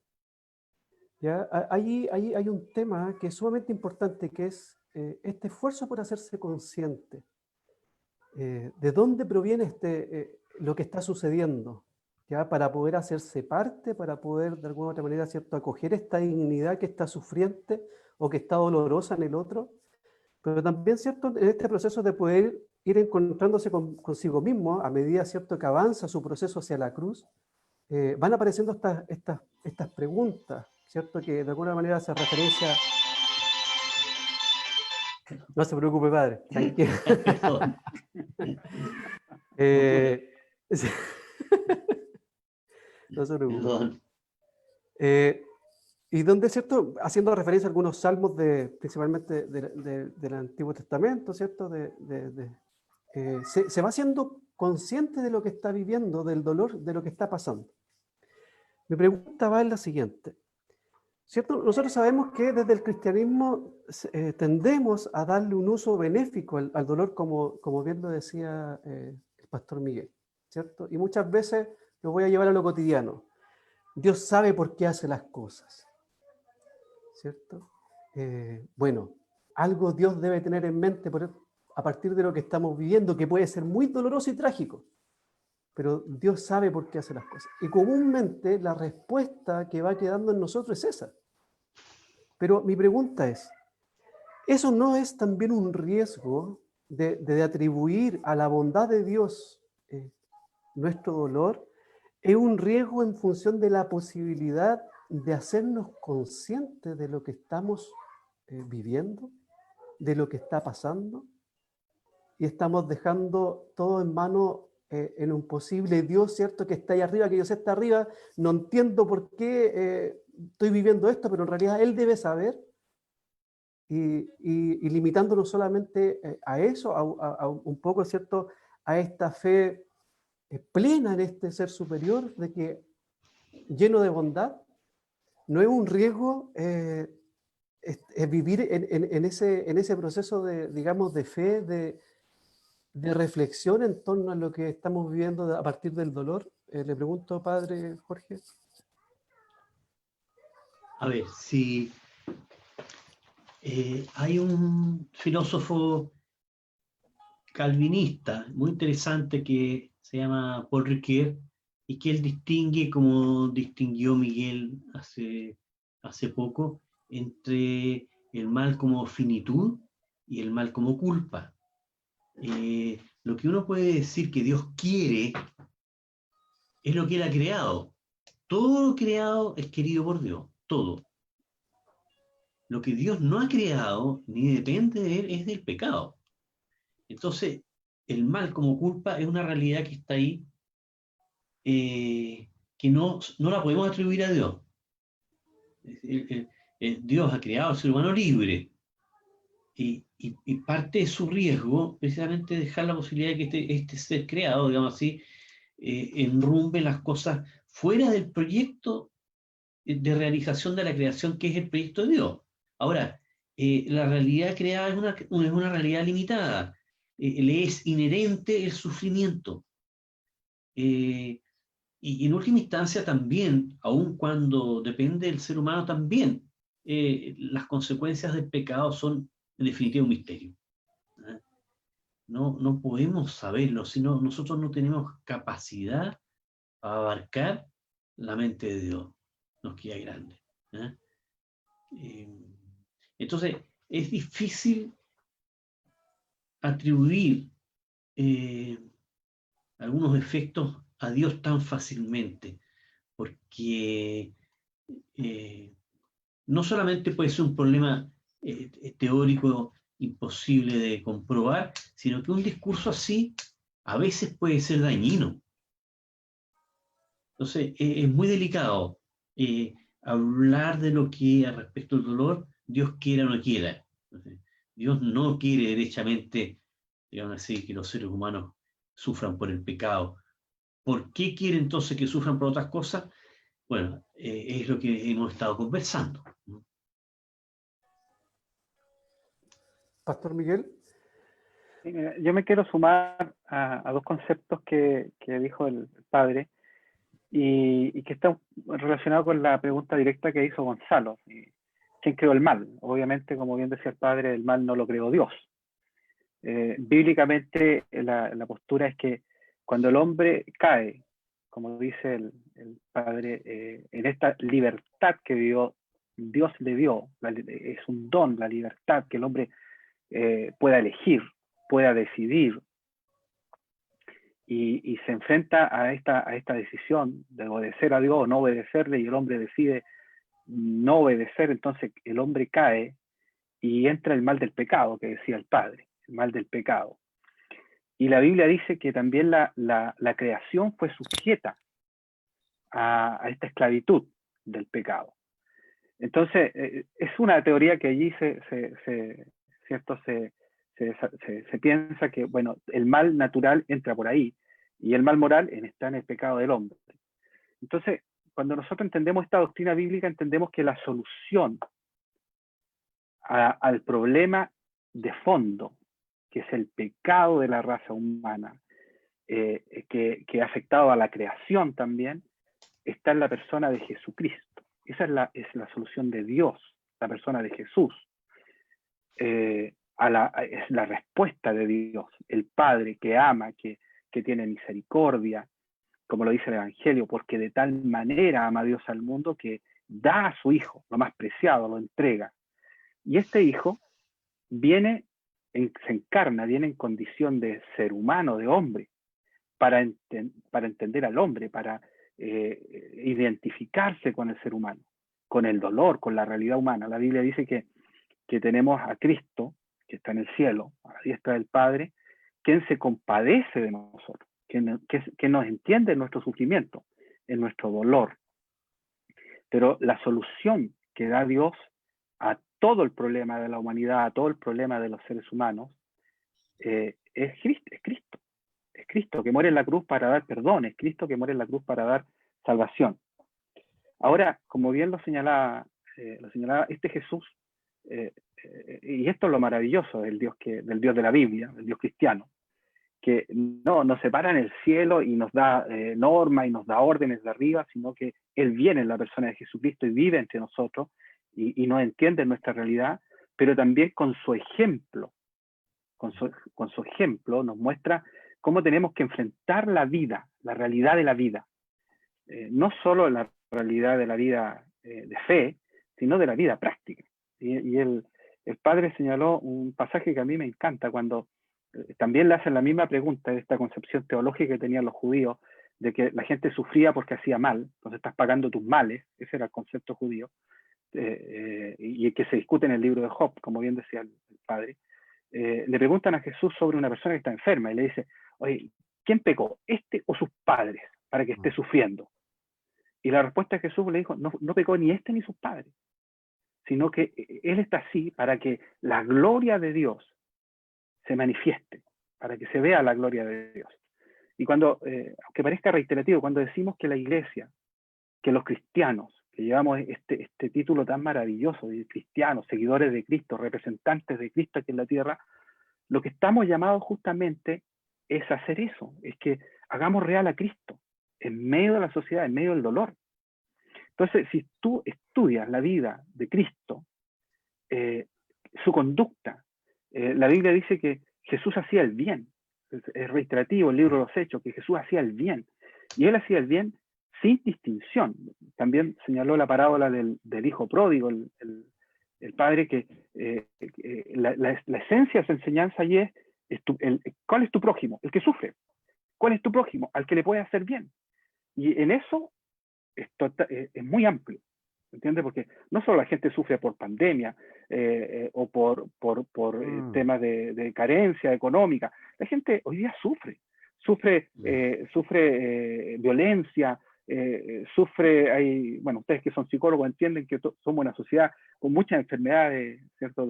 ¿Ya? Hay un tema que es sumamente importante, que es este esfuerzo por hacerse consciente. ¿De dónde proviene lo que está sucediendo? ¿Ya? Para poder hacerse parte, para poder de alguna u otra manera, ¿cierto?, acoger esta dignidad que está sufriente o que está dolorosa en el otro, pero también, ¿cierto?, en este proceso de poder ir encontrándose consigo mismo a medida, ¿cierto?, que avanza su proceso hacia la cruz, van apareciendo estas preguntas, ¿cierto?, que de alguna manera hacen referencia... No se preocupe, padre, tranquilo. No se preocupe. Y donde, ¿cierto?, haciendo referencia a algunos salmos principalmente del Antiguo Testamento, ¿cierto?, se va siendo consciente de lo que está viviendo, del dolor, de lo que está pasando. Mi pregunta va en la siguiente, ¿cierto? Nosotros sabemos que desde el cristianismo tendemos a darle un uso benéfico al dolor, como bien lo decía el pastor Miguel, ¿cierto? Y muchas veces lo voy a llevar a lo cotidiano. Dios sabe por qué hace las cosas, ¿cierto? bueno, algo Dios debe tener en mente a partir de lo que estamos viviendo, que puede ser muy doloroso y trágico, pero Dios sabe por qué hace las cosas. Y comúnmente la respuesta que va quedando en nosotros es esa. Pero mi pregunta es, ¿eso no es también un riesgo de atribuir a la bondad de Dios nuestro dolor? Es un riesgo en función de la posibilidad de hacernos conscientes de lo que estamos viviendo, de lo que está pasando, y estamos dejando todo en manos en un posible Dios, ¿cierto? Que está ahí arriba, que Dios está arriba, no entiendo por qué estoy viviendo esto, pero en realidad Él debe saber, y limitándonos solamente a eso, a un poco, ¿cierto? A esta fe plena en este ser superior, de que lleno de bondad, no es un riesgo es vivir en ese proceso de, digamos, de fe, de reflexión en torno a lo que estamos viviendo a partir del dolor. Le pregunto, padre Jorge. A ver, si hay un filósofo calvinista muy interesante que se llama Paul Ricoeur, y que él distingue, como distinguió Miguel hace poco, entre el mal como finitud y el mal como culpa. Lo que uno puede decir que Dios quiere es lo que Él ha creado. Todo lo creado es querido por Dios, todo. Lo que Dios no ha creado, ni depende de Él, es del pecado. Entonces, el mal como culpa es una realidad que está ahí, que no la podemos atribuir a Dios. Dios ha creado al ser humano libre, y parte de su riesgo precisamente dejar la posibilidad de que este ser creado, digamos así, enrumbe las cosas fuera del proyecto de realización de la creación, que es el proyecto de Dios. Ahora, la realidad creada es una realidad limitada. Le es inherente el sufrimiento. Y en última instancia también, aun cuando depende del ser humano también, las consecuencias del pecado son en definitiva un misterio. No podemos saberlo, sino nosotros no tenemos capacidad para abarcar la mente de Dios. Nos queda grande. Entonces, es difícil atribuir algunos efectos a Dios tan fácilmente, porque no solamente puede ser un problema teórico imposible de comprobar, sino que un discurso así a veces puede ser dañino. Entonces, es muy delicado hablar de lo que respecto al dolor Dios quiera o no quiera. Entonces, Dios no quiere derechamente, digamos así, que los seres humanos sufran por el pecado. ¿Por qué quiere entonces que sufran por otras cosas? Bueno, es lo que hemos estado conversando. Pastor Miguel. Yo me quiero sumar a dos conceptos que dijo el padre y que están relacionados con la pregunta directa que hizo Gonzalo. ¿Quién creó el mal? Obviamente, como bien decía el padre, el mal no lo creó Dios. Bíblicamente la postura es que cuando el hombre cae, como dice el padre, en esta libertad que Dios le dio, es un don, la libertad, que el hombre pueda elegir, pueda decidir, y se enfrenta a esta decisión de obedecer a Dios o no obedecerle, y el hombre decide no obedecer. Entonces el hombre cae y entra el mal del pecado, que decía el padre, el mal del pecado. Y la Biblia dice que también la creación fue sujeta a esta esclavitud del pecado. Entonces, es una teoría que allí ¿cierto? Se piensa que, bueno, el mal natural entra por ahí, y el mal moral está en el pecado del hombre. Entonces, cuando nosotros entendemos esta doctrina bíblica, entendemos que la solución al problema de fondo, que es el pecado de la raza humana, que ha afectado a la creación también, está en la persona de Jesucristo. Esa es la solución de Dios la persona de Jesús, es la respuesta de Dios, el Padre que ama, que tiene misericordia, como lo dice el Evangelio, porque de tal manera ama Dios al mundo que da a su Hijo, lo más preciado, lo entrega. Y este Hijo se encarna, viene en condición de ser humano, de hombre, para entender al hombre, para identificarse con el ser humano, con el dolor, con la realidad humana. La Biblia dice que tenemos a Cristo, que está en el cielo, a la diestra del Padre, quien se compadece de nosotros, que nos entiende en nuestro sufrimiento, en nuestro dolor. Pero la solución que da Dios a todo el problema de la humanidad, a todo el problema de los seres humanos, es Cristo. Es Cristo que muere en la cruz para dar perdón, es Cristo que muere en la cruz para dar salvación. Ahora, como bien lo señalaba este Jesús, y esto es lo maravilloso del Dios de la Biblia, del Dios cristiano, que no nos separa en el cielo y nos da normas y nos da órdenes de arriba, sino que Él viene en la persona de Jesucristo y vive entre nosotros y nos entiende en nuestra realidad, pero también con su ejemplo, con su ejemplo nos muestra cómo tenemos que enfrentar la vida, la realidad de la vida. No solo la realidad de la vida de fe, sino de la vida práctica. Y el padre señaló un pasaje que a mí me encanta, cuando también le hacen la misma pregunta de esta concepción teológica que tenían los judíos, de que la gente sufría porque hacía mal, entonces estás pagando tus males, ese era el concepto judío, y que se discute en el libro de Job, como bien decía el padre. Le preguntan a Jesús sobre una persona que está enferma y le dice, oye, ¿quién pecó, este o sus padres, para que esté sufriendo? Y la respuesta de Jesús le dijo, no pecó ni este ni sus padres, sino que Él está así para que la gloria de Dios se manifieste, para que se vea la gloria de Dios. Y cuando, aunque parezca reiterativo, cuando decimos que la iglesia, que los cristianos, que llevamos este título tan maravilloso de cristianos, seguidores de Cristo, representantes de Cristo aquí en la tierra, lo que estamos llamados justamente es hacer eso, es que hagamos real a Cristo en medio de la sociedad, en medio del dolor. Entonces, si tú estudias la vida de Cristo, su conducta, la Biblia dice que Jesús hacía el bien, es reiterativo el libro de los Hechos, que Jesús hacía el bien, y Él hacía el bien sin distinción. También señaló la parábola del hijo pródigo, el padre, que la esencia de esa enseñanza allí es ¿cuál es tu prójimo? El que sufre. ¿Cuál es tu prójimo? Al que le puede hacer bien. Y en eso es muy amplio, ¿entiendes? Porque no solo la gente sufre por pandemia o por temas de carencia económica, la gente hoy día sufre violencia, bueno, ustedes que son psicólogos entienden que somos una sociedad con muchas enfermedades, ¿cierto?,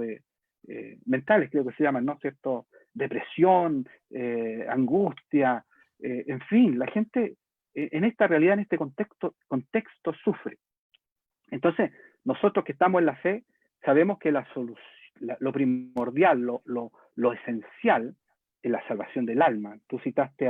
mentales, creo que se llaman, ¿no?, ¿cierto?, depresión, angustia, en fin, la gente en esta realidad, en este contexto sufre. Entonces, nosotros que estamos en la fe, sabemos que lo primordial, lo esencial es la salvación del alma. Tú citaste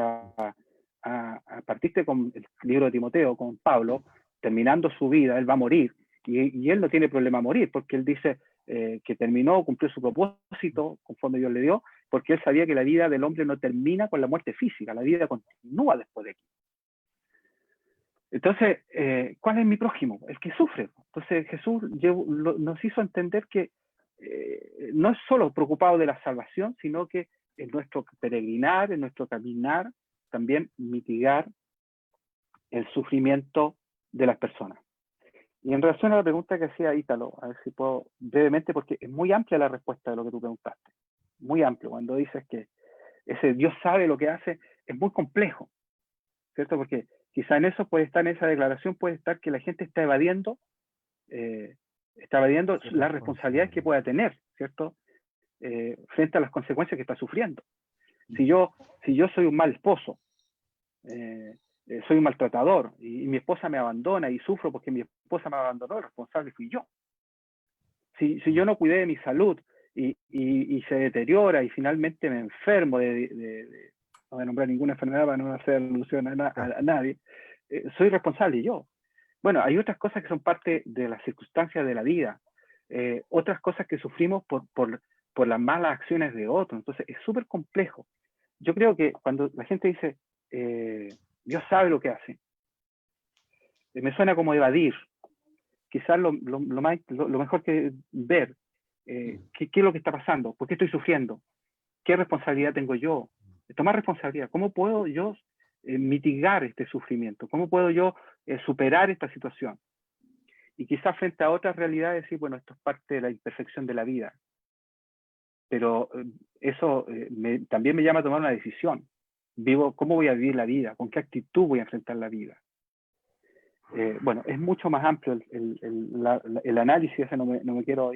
partiste con el libro de Timoteo, con Pablo, terminando su vida, él va a morir, y él no tiene problema a morir, porque él dice que cumplió su propósito, conforme Dios le dio, porque él sabía que la vida del hombre no termina con la muerte física, la vida continúa después de aquí. Entonces, ¿cuál es mi prójimo? El que sufre. Entonces Jesús nos hizo entender que no es solo preocupado de la salvación, sino que en nuestro peregrinar, en nuestro caminar, también mitigar el sufrimiento de las personas. Y en relación a la pregunta que hacía Ítalo, a ver si puedo brevemente, porque es muy amplia la respuesta de lo que tú preguntaste. Muy amplio. Cuando dices que ese Dios sabe lo que hace, es muy complejo, ¿cierto? Porque quizá en esa declaración puede estar que la gente está evadiendo las responsabilidades que pueda tener, ¿cierto? Frente a las consecuencias que está sufriendo. Si yo soy un mal esposo, soy un maltratador, y mi esposa me abandona y sufro porque mi esposa me abandonó, el responsable fui yo. Si yo no cuidé de mi salud y se deteriora y finalmente me enfermo no voy a nombrar ninguna enfermedad para no hacer alusión a nadie, soy responsable yo. Bueno, hay otras cosas que son parte de las circunstancias de la vida. otras cosas que sufrimos por las malas acciones de otros. Entonces es súper complejo. Yo creo que cuando la gente dice, Dios sabe lo que hace, me suena como evadir. Quizás lo mejor que ver, ¿qué es lo que está pasando? ¿Por qué estoy sufriendo? ¿Qué responsabilidad tengo yo? Tomar responsabilidad. ¿Cómo puedo yo mitigar este sufrimiento? ¿Cómo puedo yo superar esta situación? Y quizás frente a otras realidades decir, bueno, esto es parte de la imperfección de la vida. Pero eso también me llama a tomar una decisión. ¿Cómo voy a vivir la vida? ¿Con qué actitud voy a enfrentar la vida? Bueno, es mucho más amplio el análisis, ese no me quiero...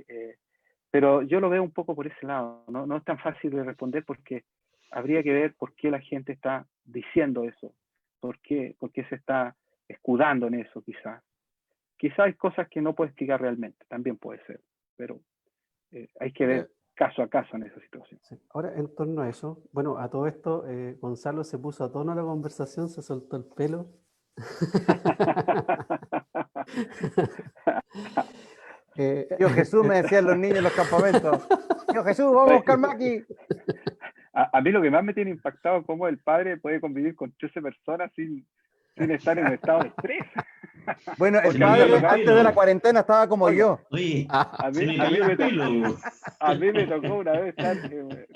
pero yo lo veo un poco por ese lado. No es tan fácil de responder porque habría que ver por qué la gente está diciendo eso. ¿Por qué se está escudando en eso quizás? Quizás hay cosas que no puede explicar realmente, también puede ser. Pero hay que ver caso a caso en esa situación. Sí. Ahora, en torno a eso, bueno, a todo esto, Gonzalo se puso a tono a la conversación, se soltó el pelo. Dios Jesús, me decían los niños en los campamentos. Dios Jesús, vamos a buscar Maki. A mí lo que más me tiene impactado es cómo el padre puede convivir con 13 personas sin estar en un estado de estrés. Bueno, el padre antes de la cuarentena estaba como yo. Oye, a mí me tocó una vez estar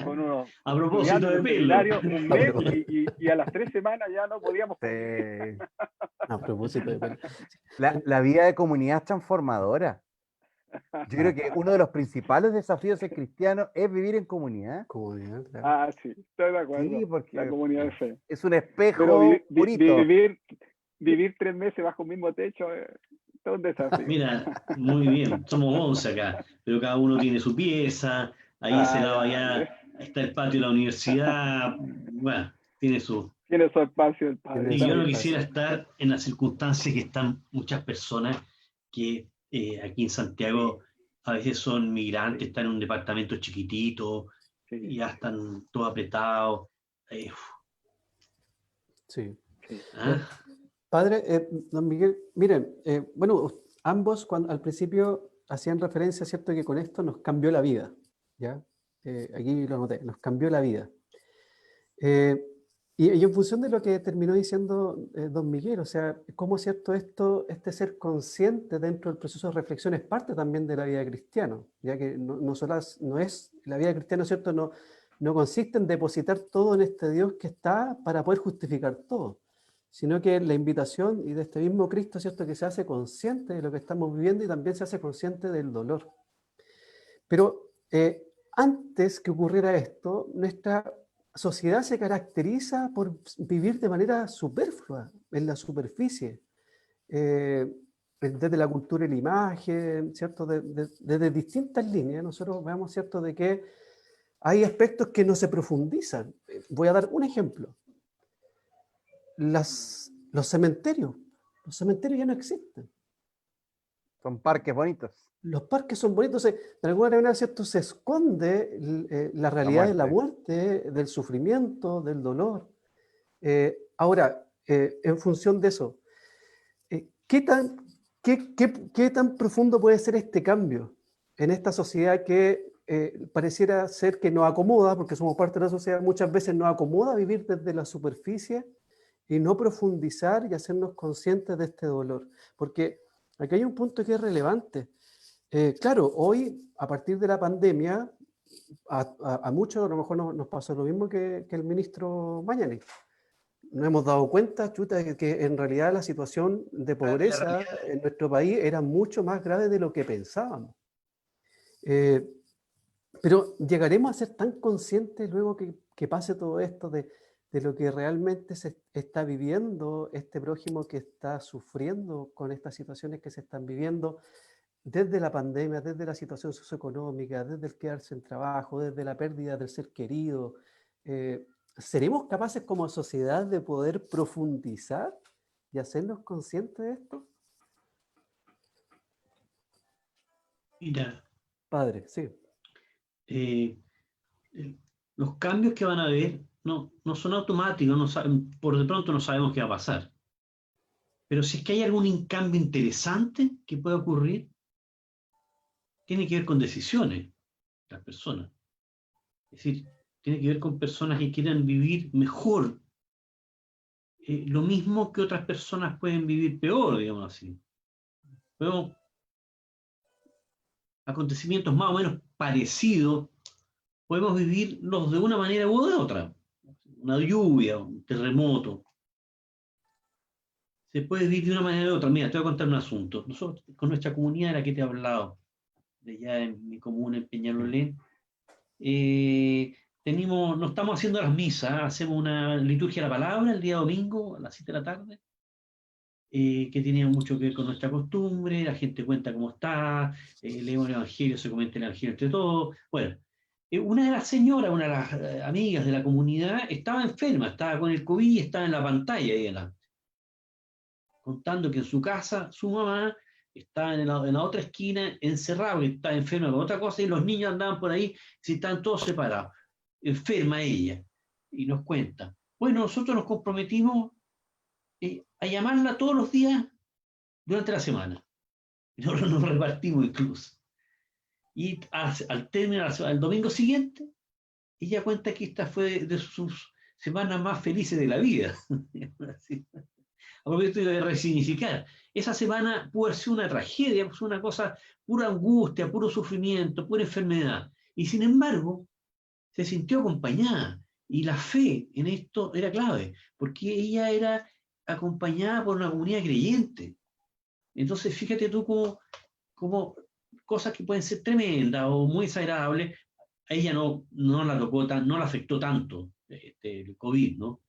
con unos a propósito de pelo, un mes y a las 3 semanas ya no podíamos. Sí. A propósito de pelo. La vida de comunidad es transformadora. Yo creo que uno de los principales desafíos de ser cristiano es vivir en comunidad. Comunidad, claro. Sí, estoy de acuerdo. Sí, porque la comunidad de fe. Es un espejo Pero bonito. vivir 3 meses bajo un mismo techo es todo un desafío. Mira, muy bien, somos 11 acá, pero cada uno tiene su pieza, ahí ese lado allá está el patio de la universidad, bueno, tiene su espacio el padre. Y yo no quisiera estar en las circunstancias que están muchas personas que aquí en Santiago a veces son migrantes, están en un departamento chiquitito, y ya están todos apretados. Sí. ¿Ah? Padre, don Miguel, miren, bueno, ambos al principio hacían referencia, ¿cierto?, que con esto nos cambió la vida, ¿ya? Aquí lo anoté, nos cambió la vida. Y en función de lo que terminó diciendo don Miguel, o sea, cómo, ¿cierto?, este ser consciente dentro del proceso de reflexión es parte también de la vida cristiana, ya que no es la vida cristiana, ¿cierto?, no consiste en depositar todo en este Dios que está para poder justificar todo, sino que la invitación y de este mismo Cristo, ¿cierto?, que se hace consciente de lo que estamos viviendo y también se hace consciente del dolor. Pero antes que ocurriera esto, nuestra sociedad se caracteriza por vivir de manera superflua, en la superficie, desde la cultura y la imagen, ¿cierto?, desde distintas líneas. Nosotros vemos, ¿cierto?, de que hay aspectos que no se profundizan. Voy a dar un ejemplo. Los cementerios ya no existen. Son parques bonitos. Los parques son bonitos, de alguna manera, ¿cierto?, se esconde la realidad de la muerte, del sufrimiento, del dolor. Ahora, en función de eso, ¿qué tan profundo puede ser este cambio en esta sociedad que pareciera ser que nos acomoda, porque somos parte de la sociedad, muchas veces nos acomoda vivir desde la superficie y no profundizar y hacernos conscientes de este dolor? Porque aquí hay un punto que es relevante. Claro, hoy, a partir de la pandemia, a muchos a lo mejor nos pasó lo mismo que el ministro Mañalich. Nos hemos dado cuenta, chuta, que en realidad la situación de pobreza en nuestro país era mucho más grave de lo que pensábamos. Pero llegaremos a ser tan conscientes luego que pase todo esto de lo que realmente se está viviendo este prójimo que está sufriendo con estas situaciones que se están viviendo desde la pandemia, desde la situación socioeconómica, desde el quedarse sin trabajo, desde la pérdida del ser querido. ¿Seremos capaces como sociedad de poder profundizar y hacernos conscientes de esto? Mira, Padre, sí. Los cambios que van a haber no son automáticos, por de pronto no sabemos qué va a pasar. Pero si es que hay algún cambio interesante que pueda ocurrir, tiene que ver con decisiones, las personas. Es decir, tiene que ver con personas que quieran vivir mejor, lo mismo que otras personas pueden vivir peor, digamos así. Pero acontecimientos más o menos parecidos, podemos vivirlos de una manera u de otra. Una lluvia, un terremoto. Se puede vivir de una manera u otra. Mira, te voy a contar un asunto. Nosotros, con nuestra comunidad de la que te he hablado, de allá en mi comuna, en Peñalolén, no estamos haciendo las misas, hacemos una liturgia de la palabra el día domingo a las 7 de la tarde, que tiene mucho que ver con nuestra costumbre, la gente cuenta cómo está, leemos el Evangelio, se comenta el Evangelio entre todos. Bueno, una de las señoras, una de las amigas de la comunidad, estaba enferma, estaba con el COVID y estaba en la pantalla ahí adelante, contando que en su casa su mamá estaba en la otra esquina encerrada, que estaba enferma con otra cosa, y los niños andaban por ahí, si estaban todos separados. Enferma ella, y nos cuenta. Bueno, nosotros nos comprometimos a llamarla todos los días durante la semana. Nosotros nos repartimos incluso. Y al término, al domingo siguiente, ella cuenta que esta fue de sus semanas más felices de la vida. A propósito de resignificar. Esa semana pudo haber sido una tragedia, fue una cosa, pura angustia, puro sufrimiento, pura enfermedad. Y sin embargo, se sintió acompañada. Y la fe en esto era clave, porque ella era acompañada por una comunidad creyente. Entonces, fíjate tú cómo cosas que pueden ser tremendas o muy desagradables, a ella no la tocó no la afectó tanto el COVID, ¿no?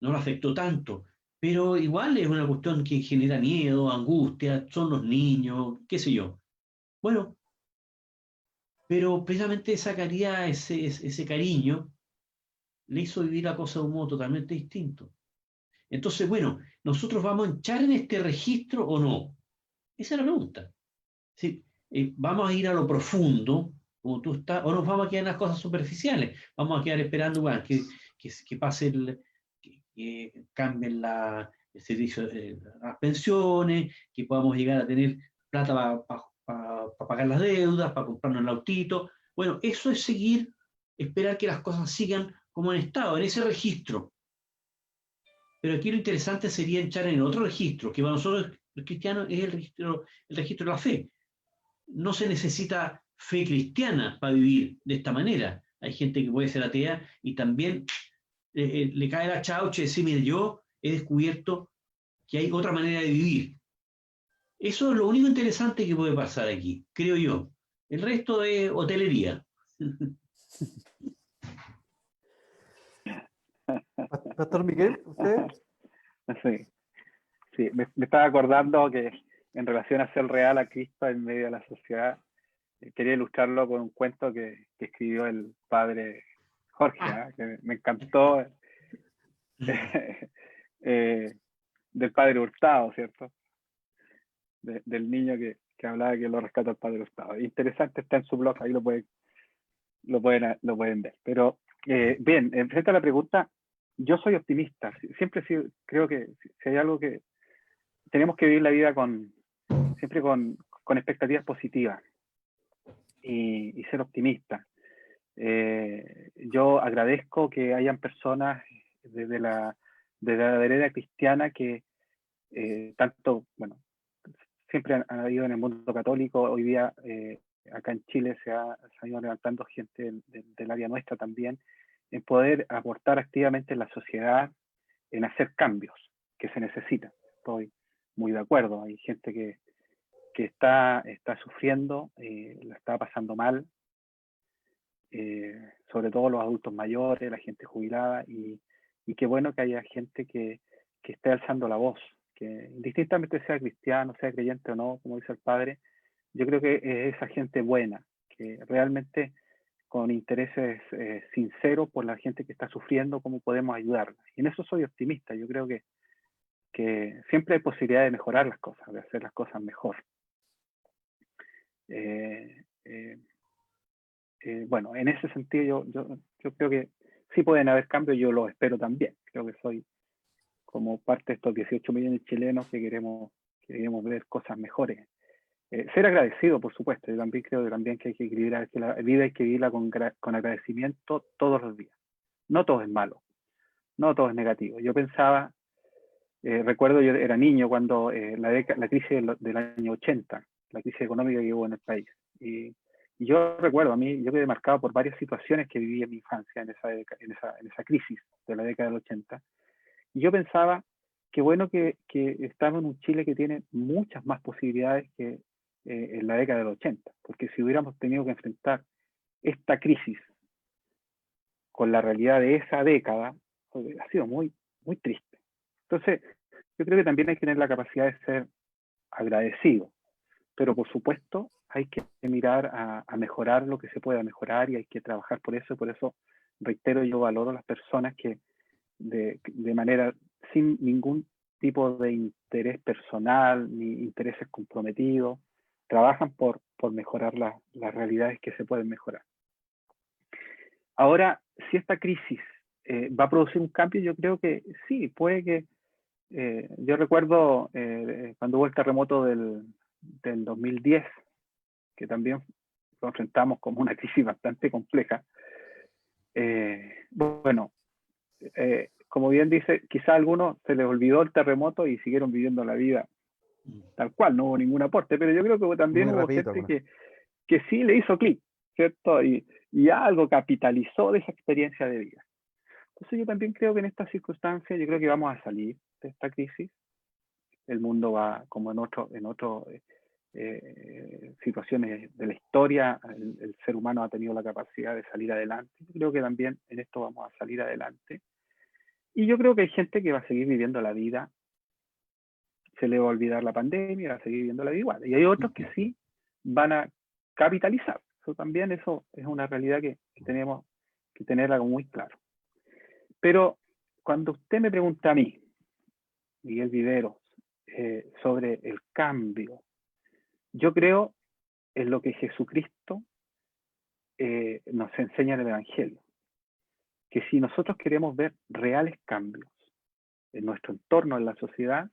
No la afectó tanto, pero igual es una cuestión que genera miedo, angustia, son los niños, qué sé yo. Bueno, pero precisamente esa caridad, ese cariño, le hizo vivir la cosa de un modo totalmente distinto. Entonces, bueno, ¿nosotros vamos a entrar en este registro o no? Esa es la pregunta. ¿Sí? ¿Vamos a ir a lo profundo, como tú estás, o nos vamos a quedar en las cosas superficiales? Vamos a quedar esperando bueno, que pase que cambien el servicio, las pensiones, que podamos llegar a tener plata para pagar las deudas, para comprarnos el autito. Bueno, eso es esperar que las cosas sigan como han estado, en ese registro. Pero aquí lo interesante sería entrar en otro registro, que para nosotros los cristianos es el registro de la fe. No se necesita fe cristiana para vivir de esta manera. Hay gente que puede ser atea y también le cae la chaucha y decir, mire, yo he descubierto que hay otra manera de vivir. Eso es lo único interesante que puede pasar aquí, creo yo. El resto es hotelería. Pastor Miguel, ¿usted? Sí, sí. Me estaba acordando que en relación a ser real a Cristo en medio de la sociedad, quería ilustrarlo con un cuento que escribió el padre Jorge, que me encantó, del padre Hurtado, ¿cierto? Del niño que hablaba que lo rescató el padre Hurtado. Interesante, está en su blog, ahí lo pueden ver. Pero bien, frente a la pregunta, yo soy optimista. Siempre creo que si hay algo que tenemos que vivir la vida siempre con expectativas positivas y ser optimistas. Yo agradezco que hayan personas desde la vereda cristiana que tanto, bueno, siempre han habido en el mundo católico. Hoy día acá en Chile se ha ido levantando gente del área nuestra también, en poder aportar activamente en la sociedad, en hacer cambios que se necesitan. Estoy muy de acuerdo. Hay gente que está sufriendo, la está pasando mal, sobre todo los adultos mayores, la gente jubilada, y qué bueno que haya gente que esté alzando la voz, que indistintamente sea cristiano, sea creyente o no, como dice el padre, yo creo que es esa gente buena, que realmente con intereses sinceros por la gente que está sufriendo, cómo podemos ayudarla. Y en eso soy optimista. Yo creo que siempre hay posibilidad de mejorar las cosas, de hacer las cosas mejor. Bueno, en ese sentido yo creo que sí pueden haber cambios, yo los espero también. Creo que soy como parte de estos 18 millones de chilenos que queremos ver cosas mejores ser agradecido, por supuesto. Yo también creo que también que hay que equilibrar, que la vida hay que vivirla con agradecimiento todos los días. No todo es malo, no todo es negativo. Yo pensaba, recuerdo, yo era niño cuando la crisis del año 80, la crisis económica que hubo en el país. Y yo recuerdo, yo quedé marcado por varias situaciones que viví en mi infancia en esa crisis de la década del 80. Y yo pensaba, qué bueno que estamos en un Chile que tiene muchas más posibilidades que en la década del 80, porque si hubiéramos tenido que enfrentar esta crisis con la realidad de esa década, ha sido muy, muy triste. Entonces, yo creo que también hay que tener la capacidad de ser agradecido, pero por supuesto hay que mirar a mejorar lo que se pueda mejorar y hay que trabajar por eso. Por eso, reitero, yo valoro a las personas que de manera sin ningún tipo de interés personal ni intereses comprometidos, trabajan por mejorar las realidades que se pueden mejorar. Ahora, si esta crisis va a producir un cambio, yo creo que sí, puede que... yo recuerdo cuando hubo el terremoto del 2010, que también lo enfrentamos como una crisis bastante compleja. Como bien dice, quizá a algunos se les olvidó el terremoto y siguieron viviendo la vida tal cual, no hubo ningún aporte, pero yo creo que también hubo gente que sí le hizo clic, ¿cierto? Y algo capitalizó de esa experiencia de vida. Entonces yo también creo que en estas circunstancias, yo creo que vamos a salir de esta crisis. El mundo va como en otras situaciones de la historia, el ser humano ha tenido la capacidad de salir adelante. Yo creo que también en esto vamos a salir adelante. Y yo creo que hay gente que va a seguir viviendo la vida, se le va a olvidar la pandemia, va a seguir viviendo la vida igual. Y hay otros que sí van a capitalizar. Eso es una realidad que tenemos que tener algo muy claro. Pero cuando usted me pregunta a mí, Miguel Viveros, sobre el cambio, yo creo en lo que Jesucristo nos enseña en el Evangelio. Que si nosotros queremos ver reales cambios en nuestro entorno, en la sociedad,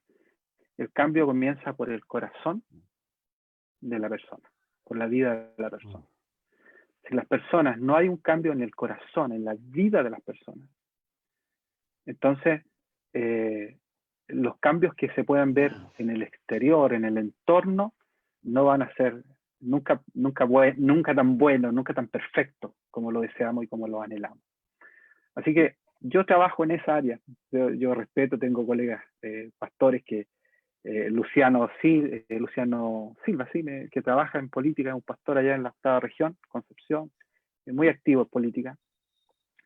el cambio comienza por el corazón de la persona, por la vida de la persona. Si las personas, no hay un cambio en el corazón, en la vida de las personas, entonces los cambios que se puedan ver en el exterior, en el entorno, no van a ser nunca tan buenos, nunca tan perfectos como lo deseamos y como lo anhelamos. Así que yo trabajo en esa área. Yo respeto, tengo colegas pastores que Luciano Silva, sí, que trabaja en política, es un pastor allá en la 8ª región, Concepción, muy activo en política.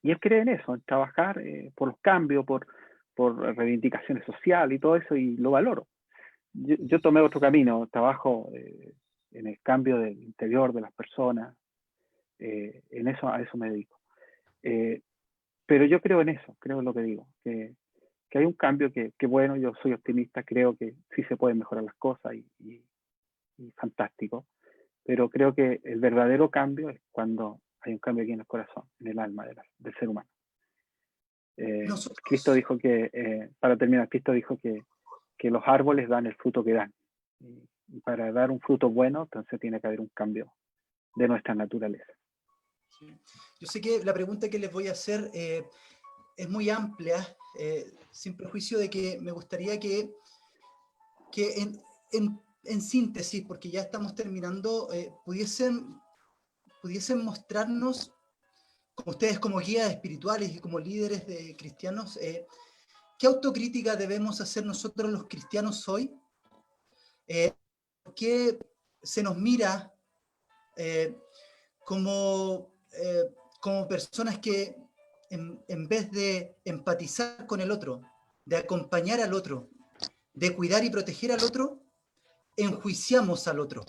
Y él cree en eso, en trabajar por los cambios, por reivindicaciones sociales y todo eso, y lo valoro. Yo tomé otro camino, trabajo en el cambio del interior de las personas, a eso me dedico. Pero yo creo en eso, creo en lo que digo, que hay un cambio que bueno, yo soy optimista, creo que sí se pueden mejorar las cosas y fantástico, pero creo que el verdadero cambio es cuando hay un cambio aquí en el corazón, en el alma del ser humano. Cristo dijo que, para terminar, Cristo dijo que los árboles dan el fruto que dan. Y para dar un fruto bueno, entonces tiene que haber un cambio de nuestra naturaleza. Sí. Yo sé que la pregunta que les voy a hacer es muy amplia, sin prejuicio de que me gustaría que en síntesis, porque ya estamos terminando, pudiesen mostrarnos, como ustedes como guías espirituales y como líderes de cristianos, ¿qué autocrítica debemos hacer nosotros los cristianos hoy? ¿Por qué se nos mira como personas que en vez de empatizar con el otro, de acompañar al otro, de cuidar y proteger al otro, enjuiciamos al otro?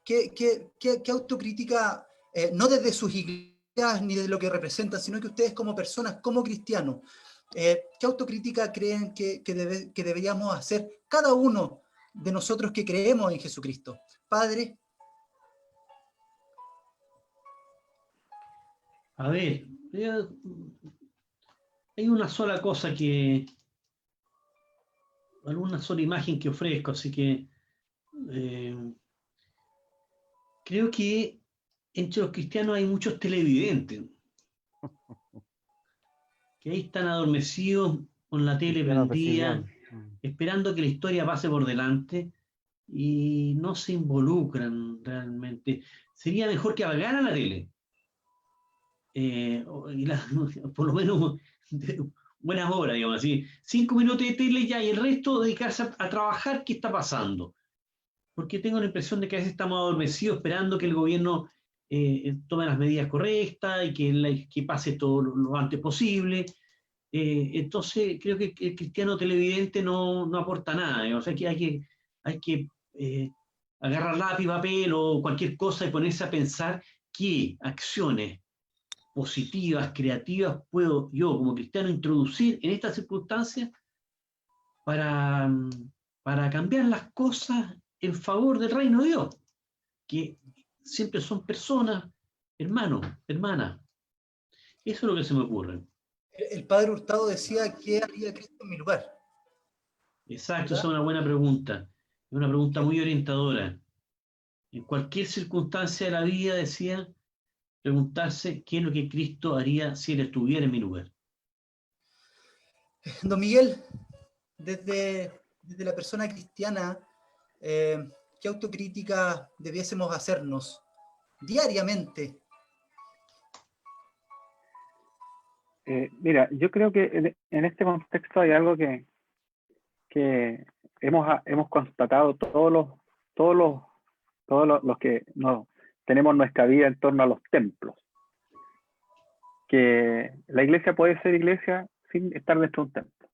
¿Qué autocrítica, no desde sus iglesias ni de lo que representan, sino que ustedes como personas, como cristianos, qué autocrítica creen que deberíamos hacer cada uno de nosotros que creemos en Jesucristo? Padre. A ver, hay una sola cosa una sola imagen que ofrezco, así que Creo que entre los cristianos hay muchos televidentes, que ahí están adormecidos con la tele Cristianos de prendida, sillón. esperando que la historia pase por delante y no se involucran realmente. Sería mejor que apagaran la tele. Por lo menos buenas obras, digamos así. 5 minutos de tele ya y el resto dedicarse a trabajar qué está pasando. Porque tengo la impresión de que a veces estamos adormecidos esperando que el gobierno tome las medidas correctas y que pase todo lo antes posible. Entonces creo que el cristiano televidente no aporta nada. O sea, que hay que agarrar lápiz, papel o cualquier cosa y ponerse a pensar qué acciones positivas, creativas puedo yo como cristiano introducir en estas circunstancias para, para cambiar las cosas en favor del reino de Dios, que siempre son personas, hermanos, hermanas. Eso es lo que se me ocurre. El padre Hurtado decía, ¿qué haría Cristo en mi lugar? Exacto, ¿Verdad? esa es una buena pregunta. Es una pregunta muy orientadora. En cualquier circunstancia de la vida, decía, preguntarse qué es lo que Cristo haría si Él estuviera en mi lugar. Don Miguel, desde la persona cristiana, ¿qué autocrítica debiésemos hacernos diariamente? Mira, yo creo que en este contexto hay algo que hemos constatado todos los que tenemos nuestra vida en torno a los templos, que la iglesia puede ser iglesia sin estar dentro de un templo.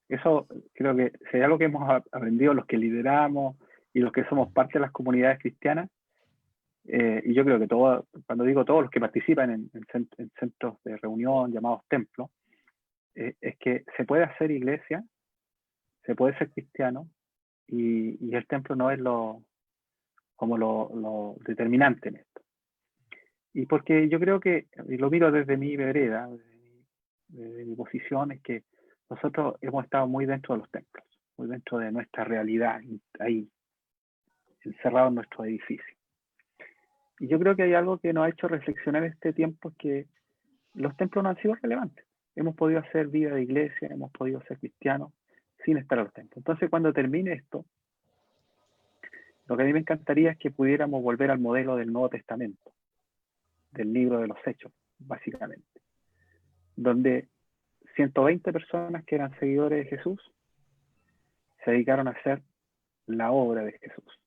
Eso creo que sería algo que hemos aprendido los que lideramos y los que somos parte de las comunidades cristianas. Y yo creo que cuando digo todos los que participan en centros de reunión llamados templos, es que se puede hacer iglesia, se puede ser cristiano, y el templo no es lo determinante en esto. Y porque yo creo que, y lo miro desde mi vereda, desde mi posición, es que nosotros hemos estado muy dentro de los templos, muy dentro de nuestra realidad, ahí, encerrados en nuestro edificio. Y yo creo que hay algo que nos ha hecho reflexionar este tiempo, es que los templos no han sido relevantes. Hemos podido hacer vida de iglesia, hemos podido ser cristianos sin estar en los templos. Entonces, cuando termine esto, lo que a mí me encantaría es que pudiéramos volver al modelo del Nuevo Testamento, del libro de los Hechos, básicamente, donde 120 personas que eran seguidores de Jesús se dedicaron a hacer la obra de Jesús.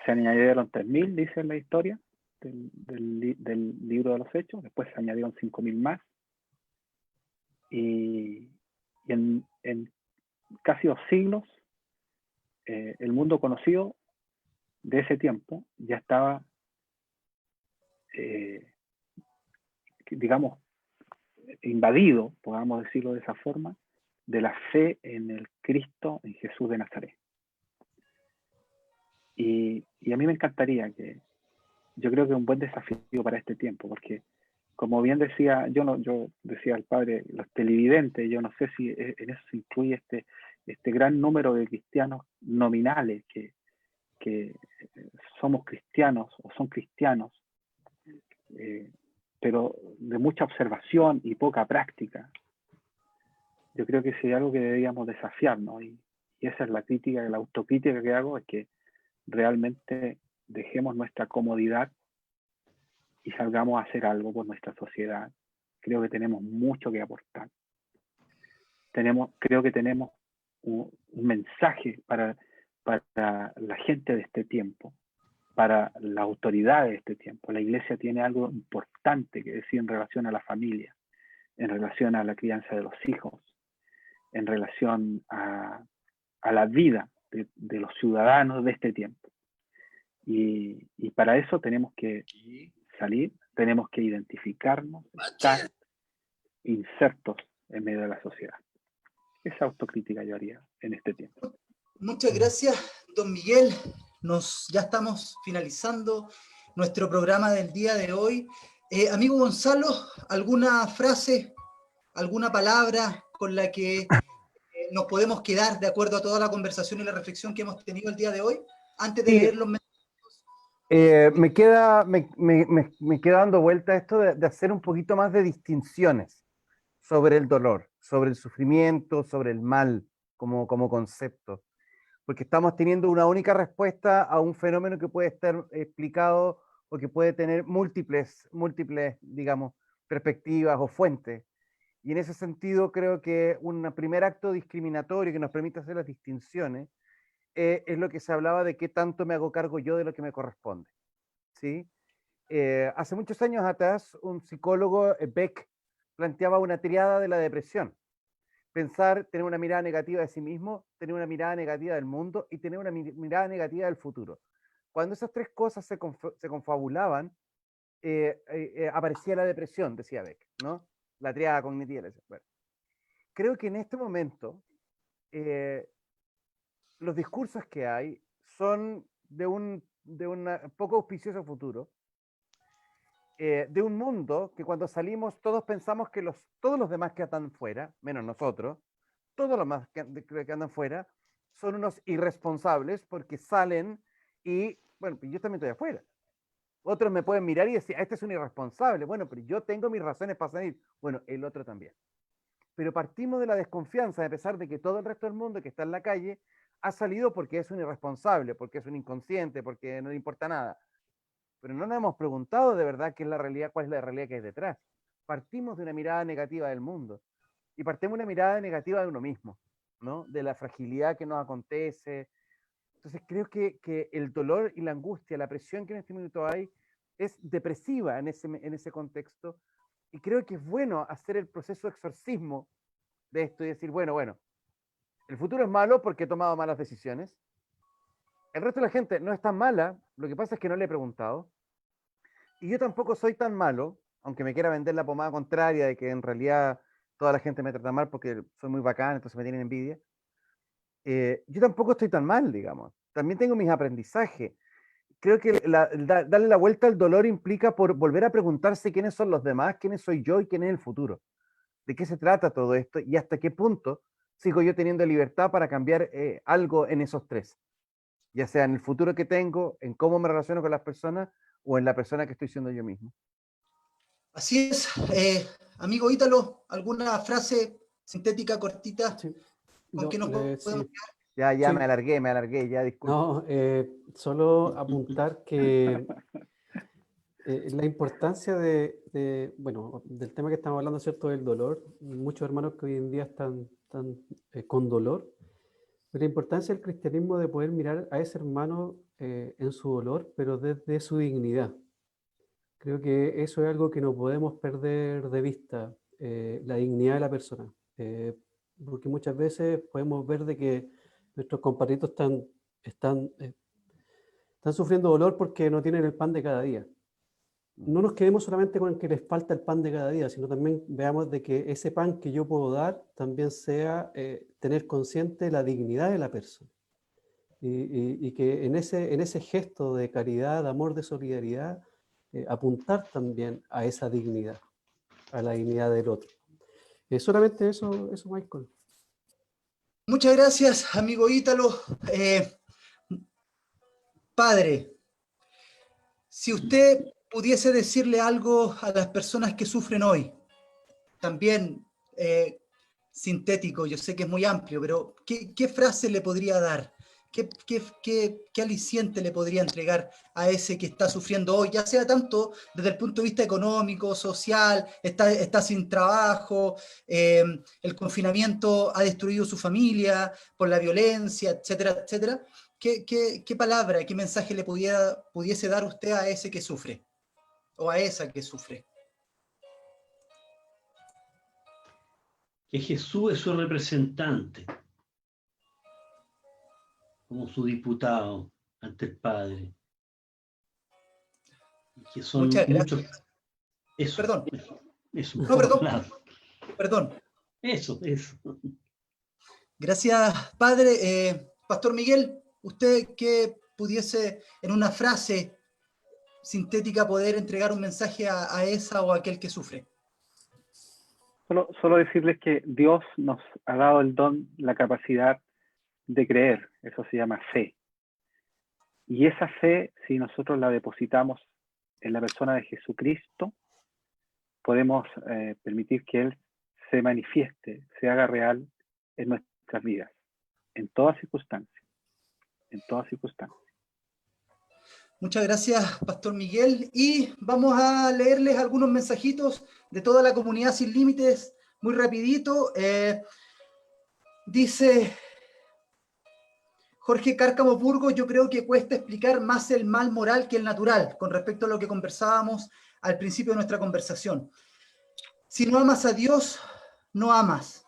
Se añadieron 3.000, dice la historia del libro de los Hechos, después se añadieron 5.000 más, y en casi 2 siglos, el mundo conocido de ese tiempo ya estaba, digamos, invadido, podamos decirlo de esa forma, de la fe en el Cristo, en Jesús de Nazaret. Y a mí me encantaría yo creo que es un buen desafío para este tiempo, porque como bien decía, yo decía al padre, los televidentes, yo no sé si en eso se incluye este gran número de cristianos nominales que somos cristianos o son cristianos, pero de mucha observación y poca práctica. Yo creo que si hay algo que deberíamos desafiarnos, y esa es la crítica, la autocrítica que hago, es que realmente dejemos nuestra comodidad y salgamos a hacer algo por nuestra sociedad. Creo que tenemos mucho que aportar. Creo que tenemos un mensaje para la gente de este tiempo, para la autoridad de este tiempo. La iglesia tiene algo importante que decir en relación a la familia, en relación a la crianza de los hijos, en relación a la vida de los ciudadanos de este tiempo. Y para eso tenemos que salir, tenemos que identificarnos, estar insertos en medio de la sociedad. Esa autocrítica yo haría en este tiempo. Muchas gracias, don Miguel. Ya estamos finalizando nuestro programa del día de hoy. Amigo Gonzalo, ¿alguna frase, alguna palabra con la que nos podemos quedar de acuerdo a toda la conversación y la reflexión que hemos tenido el día de hoy? Antes de leer los mensajes Me queda dando vuelta esto de hacer un poquito más de distinciones sobre el dolor, sobre el sufrimiento, sobre el mal como concepto. Porque estamos teniendo una única respuesta a un fenómeno que puede estar explicado o que puede tener múltiples, digamos, perspectivas o fuentes. Y en ese sentido creo que un primer acto discriminatorio que nos permite hacer las distinciones es lo que se hablaba de qué tanto me hago cargo yo de lo que me corresponde. ¿Sí? Hace muchos años atrás, un psicólogo, Beck, planteaba una triada de la depresión. Pensar, tener una mirada negativa de sí mismo, tener una mirada negativa del mundo y tener una mirada negativa del futuro. Cuando esas tres cosas se confabulaban, aparecía la depresión, decía Beck, ¿no? La triada cognitiva. Bueno, creo que en este momento los discursos que hay son de un poco auspicioso futuro, de un mundo que cuando salimos todos pensamos que todos los demás que andan fuera, menos nosotros, todos los más que andan fuera, son unos irresponsables porque salen y, bueno, yo también estoy afuera. Otros me pueden mirar y decir, este es un irresponsable. Bueno, pero yo tengo mis razones para salir. Bueno, el otro también. Pero partimos de la desconfianza, a pesar de que todo el resto del mundo que está en la calle ha salido porque es un irresponsable, porque es un inconsciente, porque no le importa nada. Pero no nos hemos preguntado de verdad qué es la realidad, cuál es la realidad que hay detrás. Partimos de una mirada negativa del mundo y partimos de una mirada negativa de uno mismo, ¿no? De la fragilidad que nos acontece. Entonces creo que el dolor y la angustia, la presión que en este minuto hay, es depresiva en ese contexto. Y creo que es bueno hacer el proceso de exorcismo de esto y decir, bueno, el futuro es malo porque he tomado malas decisiones. El resto de la gente no es tan mala, lo que pasa es que no le he preguntado. Y yo tampoco soy tan malo, aunque me quiera vender la pomada contraria de que en realidad toda la gente me trata mal porque soy muy bacán, entonces me tienen envidia. Yo tampoco estoy tan mal, digamos. También tengo mis aprendizajes. Creo que darle la vuelta al dolor implica volver a preguntarse quiénes son los demás, quiénes soy yo y quién es el futuro. ¿De qué se trata todo esto? Y hasta qué punto sigo yo teniendo libertad para cambiar algo en esos tres. Ya sea en el futuro que tengo, en cómo me relaciono con las personas o en la persona que estoy siendo yo mismo. Así es. Amigo Ítalo, ¿alguna frase sintética cortita Sí, con que nos podemos sí, quedar? Ya sí. me alargué, ya disculpe. No, solo apuntar que la importancia bueno, del tema que estamos hablando, ¿cierto? Del dolor. Muchos hermanos que hoy en día están con dolor. Pero la importancia del cristianismo de poder mirar a ese hermano en su dolor, pero desde su dignidad. Creo que eso es algo que no podemos perder de vista, la dignidad de la persona. Porque muchas veces podemos ver de que nuestros compatriotas están sufriendo dolor porque no tienen el pan de cada día. No nos quedemos solamente con que les falta el pan de cada día, sino también veamos de que ese pan que yo puedo dar también sea tener consciente la dignidad de la persona. Y que en ese gesto de caridad, de amor, de solidaridad, apuntar también a esa dignidad, a la dignidad del otro. Solamente eso, Michael. Muchas gracias, amigo Ítalo. Padre, si usted pudiese decirle algo a las personas que sufren hoy, también sintético, yo sé que es muy amplio, pero ¿qué frase le podría dar? ¿Qué aliciente le podría entregar a ese que está sufriendo hoy, ya sea tanto desde el punto de vista económico, social, está sin trabajo, el confinamiento ha destruido su familia por la violencia, etcétera, etcétera? ¿Qué palabra, qué mensaje le pudiese dar usted a ese que sufre o a esa que sufre? Que Jesús es su representante, como su diputado ante el Padre. Que son Muchas gracias. muchos. Eso. Perdón. Eso. No, perdón. Perdón. Eso. Gracias, padre. Pastor Miguel, usted que pudiese en una frase sintética poder entregar un mensaje a esa o a aquel que sufre. Solo decirles que Dios nos ha dado el don, la capacidad de creer. Eso se llama fe. Y esa fe, si nosotros la depositamos en la persona de Jesucristo, podemos permitir que Él se manifieste, se haga real en nuestras vidas, en todas circunstancias, en todas circunstancias. Muchas gracias, Pastor Miguel. Y vamos a leerles algunos mensajitos de toda la comunidad Sin Límites, muy rapidito. Dice Jorge Cárcamo Burgos, yo creo que cuesta explicar más el mal moral que el natural, con respecto a lo que conversábamos al principio de nuestra conversación. Si no amas a Dios, no amas.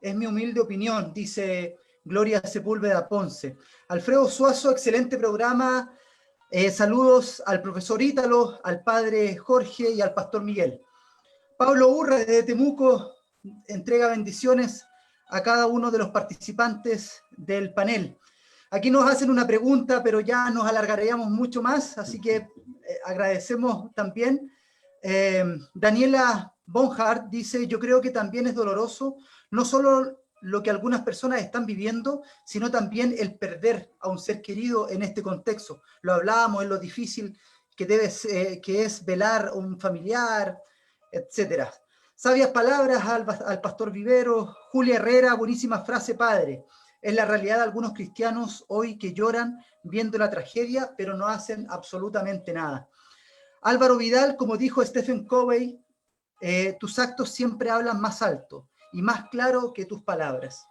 Es mi humilde opinión, dice Gloria Sepúlveda Ponce. Alfredo Suazo, excelente programa. Saludos al profesor Ítalo, al padre Jorge y al pastor Miguel. Pablo Urra, desde Temuco, entrega bendiciones a cada uno de los participantes del panel. Aquí nos hacen una pregunta, pero ya nos alargaríamos mucho más, así que agradecemos también. Daniela Bonhart dice, yo creo que también es doloroso, no solo lo que algunas personas están viviendo, sino también el perder a un ser querido en este contexto. Lo hablábamos en lo difícil que es velar a un familiar, etc. Sabias palabras al pastor Vivero. Julia Herrera, buenísima frase, padre. Es la realidad de algunos cristianos hoy que lloran viendo la tragedia, pero no hacen absolutamente nada. Álvaro Vidal, como dijo Stephen Covey, tus actos siempre hablan más alto y más claro que tus palabras.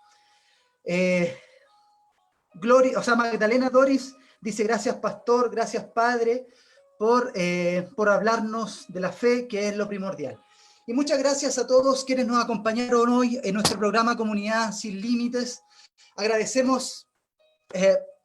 Magdalena Doris dice, gracias pastor, gracias padre, por hablarnos de la fe, que es lo primordial. Y muchas gracias a todos quienes nos acompañaron hoy en nuestro programa Comunidad Sin Límites. Agradecemos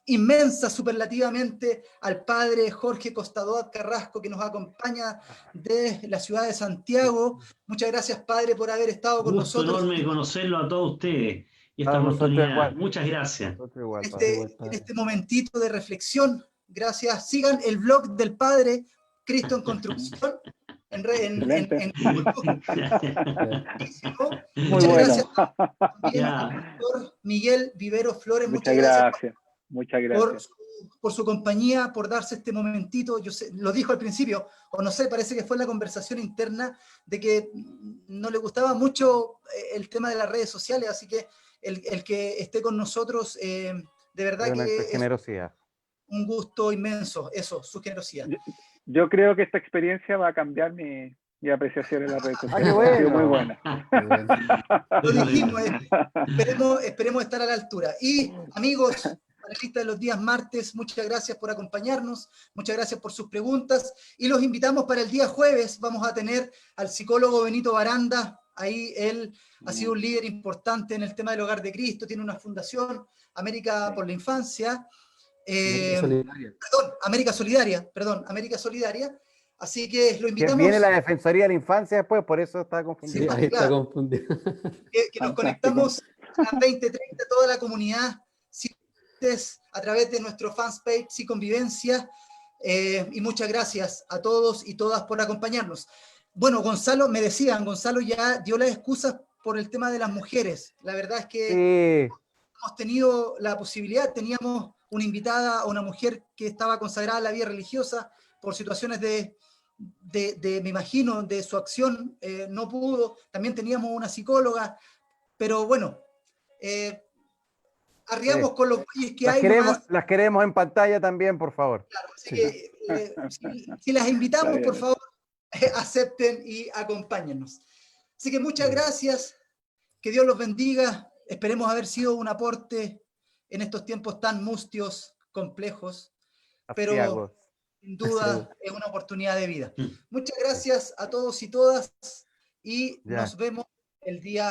inmensa, superlativamente, al padre Jorge Costadot Carrasco, que nos acompaña de la ciudad de Santiago. Muchas gracias, padre, por haber estado con Gusto nosotros. enorme conocerlo a todos ustedes y esta Nosotros oportunidad. igual. Muchas gracias. Nosotros igual, En padre. este momentito de reflexión. Gracias. Sigan el blog del padre, Cristo en Construcción. Excelente. Muy Muy Muchas bueno. gracias también Ya. al doctor Miguel Vivero Flores. Muchas Muchas gracias gracias. Muchas gracias. por su compañía, por darse este momentito. Yo sé, lo dijo al principio, o no sé, parece que fue la conversación interna de que no le gustaba mucho el tema de las redes sociales, así que el que esté con nosotros, de verdad Una que es generosidad. un gusto inmenso, eso, su generosidad. Yo creo que esta experiencia va a cambiar mi apreciación en las redes sociales. qué bueno. Ha sido muy buena. Lo dijimos, esperemos estar a la altura. Y amigos, panelistas de los días martes, muchas gracias por acompañarnos, muchas gracias por sus preguntas, y los invitamos para el día jueves. Vamos a tener al psicólogo Benito Baranda. Ahí él ha sido un líder importante en el tema del Hogar de Cristo, tiene una fundación, América por la Infancia, América Solidaria. Así que lo invitamos. Que viene la Defensoría de la Infancia después, por eso está confundido. Sí, Ahí está claro. confundido. Que nos conectamos a las 20:30, toda la comunidad, a través de nuestro fanpage Psiconvivencia. Y muchas gracias a todos y todas por acompañarnos. Bueno, Gonzalo, me decían, Gonzalo ya dio las excusas por el tema de las mujeres. La verdad es que Sí. hemos tenido la posibilidad, teníamos una invitada, una mujer que estaba consagrada a la vida religiosa por situaciones me imagino, de su acción, no pudo. También teníamos una psicóloga, pero bueno, arriamos con los bueyes que hay. Las queremos en pantalla también, por favor. Claro, así que si las invitamos, por favor, acepten y acompáñennos. Así que muchas gracias, que Dios los bendiga. Esperemos haber sido un aporte en estos tiempos tan mustios, complejos, pero sin duda es una oportunidad de vida. Muchas gracias a todos y todas y nos vemos el día